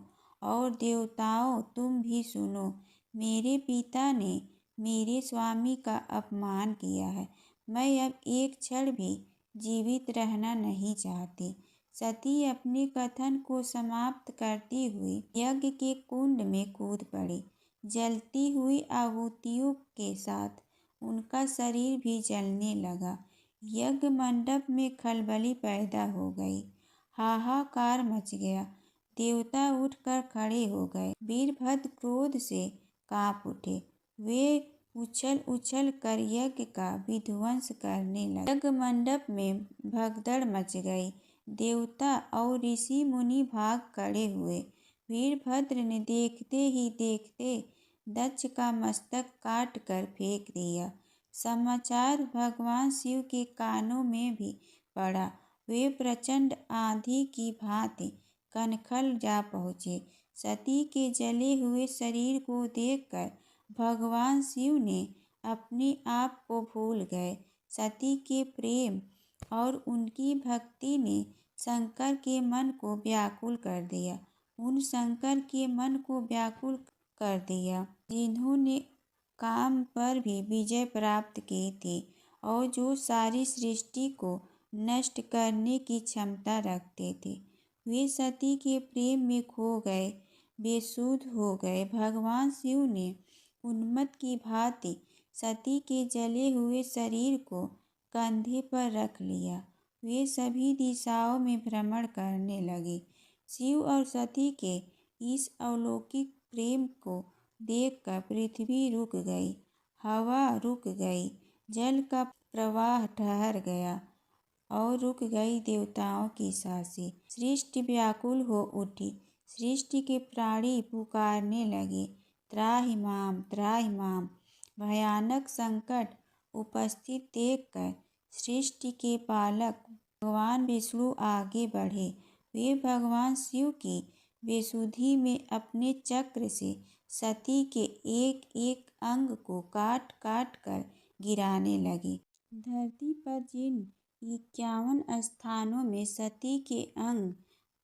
और देवताओं तुम भी सुनो। मेरे पिता ने मेरे स्वामी का अपमान किया है। मैं अब एक क्षण भी जीवित रहना नहीं चाहती। सती अपने कथन को समाप्त करती हुई यज्ञ के कुंड में कूद पड़ी। जलती हुई आहुतियों के साथ उनका शरीर भी जलने लगा। यज्ञ मंडप में खलबली पैदा हो गई। हाहाकार मच गया। देवता उठकर खड़े हो गए। वीरभद्र क्रोध से कांप उठे। वे उछल उछल कर यज्ञ का विध्वंस करने लगे। यज्ञ मंडप में भगदड़ मच गई। देवता और ऋषि मुनि भाग खड़े हुए। वीरभद्र ने देखते ही देखते दक्ष का मस्तक काट कर फेंक दिया। समाचार भगवान शिव के कानों में भी पड़ा। वे प्रचंड आंधी की भांति कनखल जा पहुँचे। सती के जले हुए शरीर को देखकर भगवान शिव ने अपने आप को भूल गए। सती के प्रेम और उनकी भक्ति ने शंकर के मन को व्याकुल कर दिया। उन शंकर के मन को व्याकुल कर दिया जिन्होंने काम पर भी विजय प्राप्त की थी और जो सारी सृष्टि को नष्ट करने की क्षमता रखते थे। वे सती के प्रेम में खो गए, बेसुध हो गए। भगवान शिव ने उन्मत्त की भांति सती के जले हुए शरीर को कंधे पर रख लिया। वे सभी दिशाओं में भ्रमण करने लगे। शिव और सती के इस अलौकिक प्रेम को देखकर पृथ्वी रुक गई, हवा रुक गई, जल का प्रवाह ठहर गया और रुक गई देवताओं की सांसें। सृष्टि व्याकुल हो उठी। सृष्टि के प्राणी पुकारने लगे, त्राहि माम, त्राहि माम। भयानक संकट उपस्थित देखकर सृष्टि के पालक भगवान विष्णु आगे बढ़े। वे भगवान शिव की बेसुधी में अपने चक्र से सती के एक एक अंग को काट काट कर गिराने लगे। धरती पर जिन 51 स्थानों में सती के अंग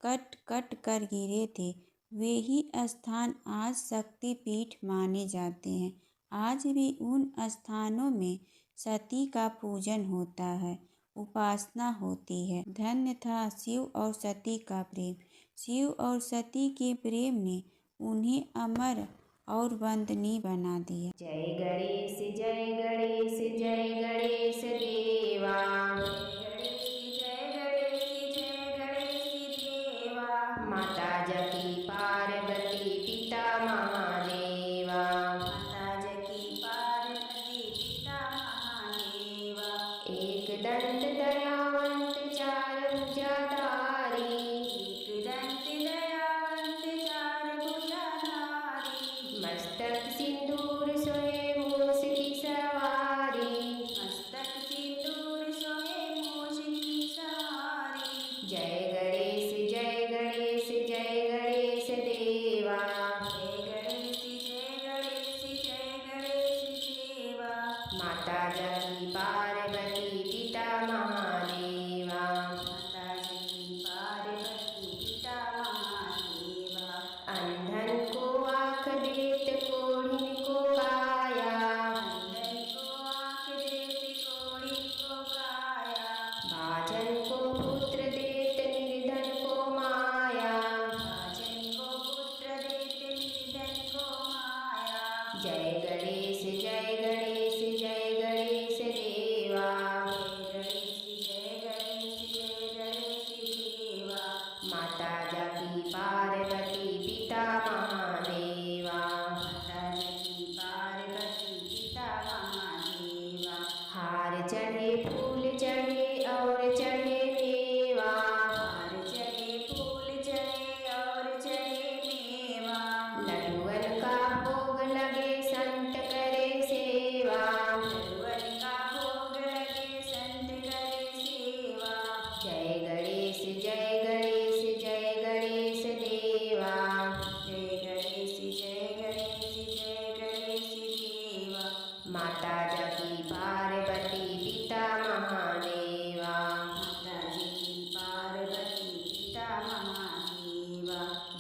कट कट कर गिरे थे, वे ही स्थान आज शक्तिपीठ माने जाते हैं। आज भी उन स्थानों में सती का पूजन होता है। उपासना होती है। धन्य था शिव और सती का प्रेम। शिव और सती के प्रेम ने उन्हें अमर और वंदनीय बना दिया। जय गणेश जय गणेश जय गणेश देवा। माता जकी पार्वती पिता महादेवा। एक दंत दयावंत चार भुजाधारी। मस्तक सिंदूर सोहे मूस की सवारी। जय गणेश जय गणेश जय गणेश देवा। माता जकी पार्वती पिता महादेवा। अंधन को आँख देत कोढ़िन को काया। भाजन को पुत्र देत निर्धन को माया। जय गणेश जय गणेश जय गणेश देवा। माता जकी पार्वती पिता महादेवा। हार चढ़े फूल चढ़े और चढ़े मेवा। लड्डुअन का भोग लगे संत करे सेवा। जय गणेश जय गणेश जय गणेश देवा। माता जकी पार्वती पिता महादेवा।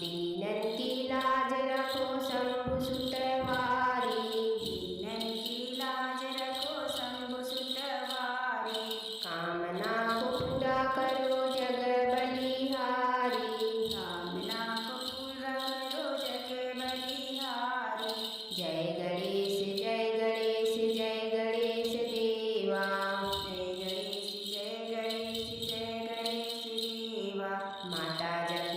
दीनन की लाज रखो शंभु सुतवारी। कामना को पूरा करो जग बलिहारी। जय गणेश जय गणेश जय गणेश देवा। माता जकी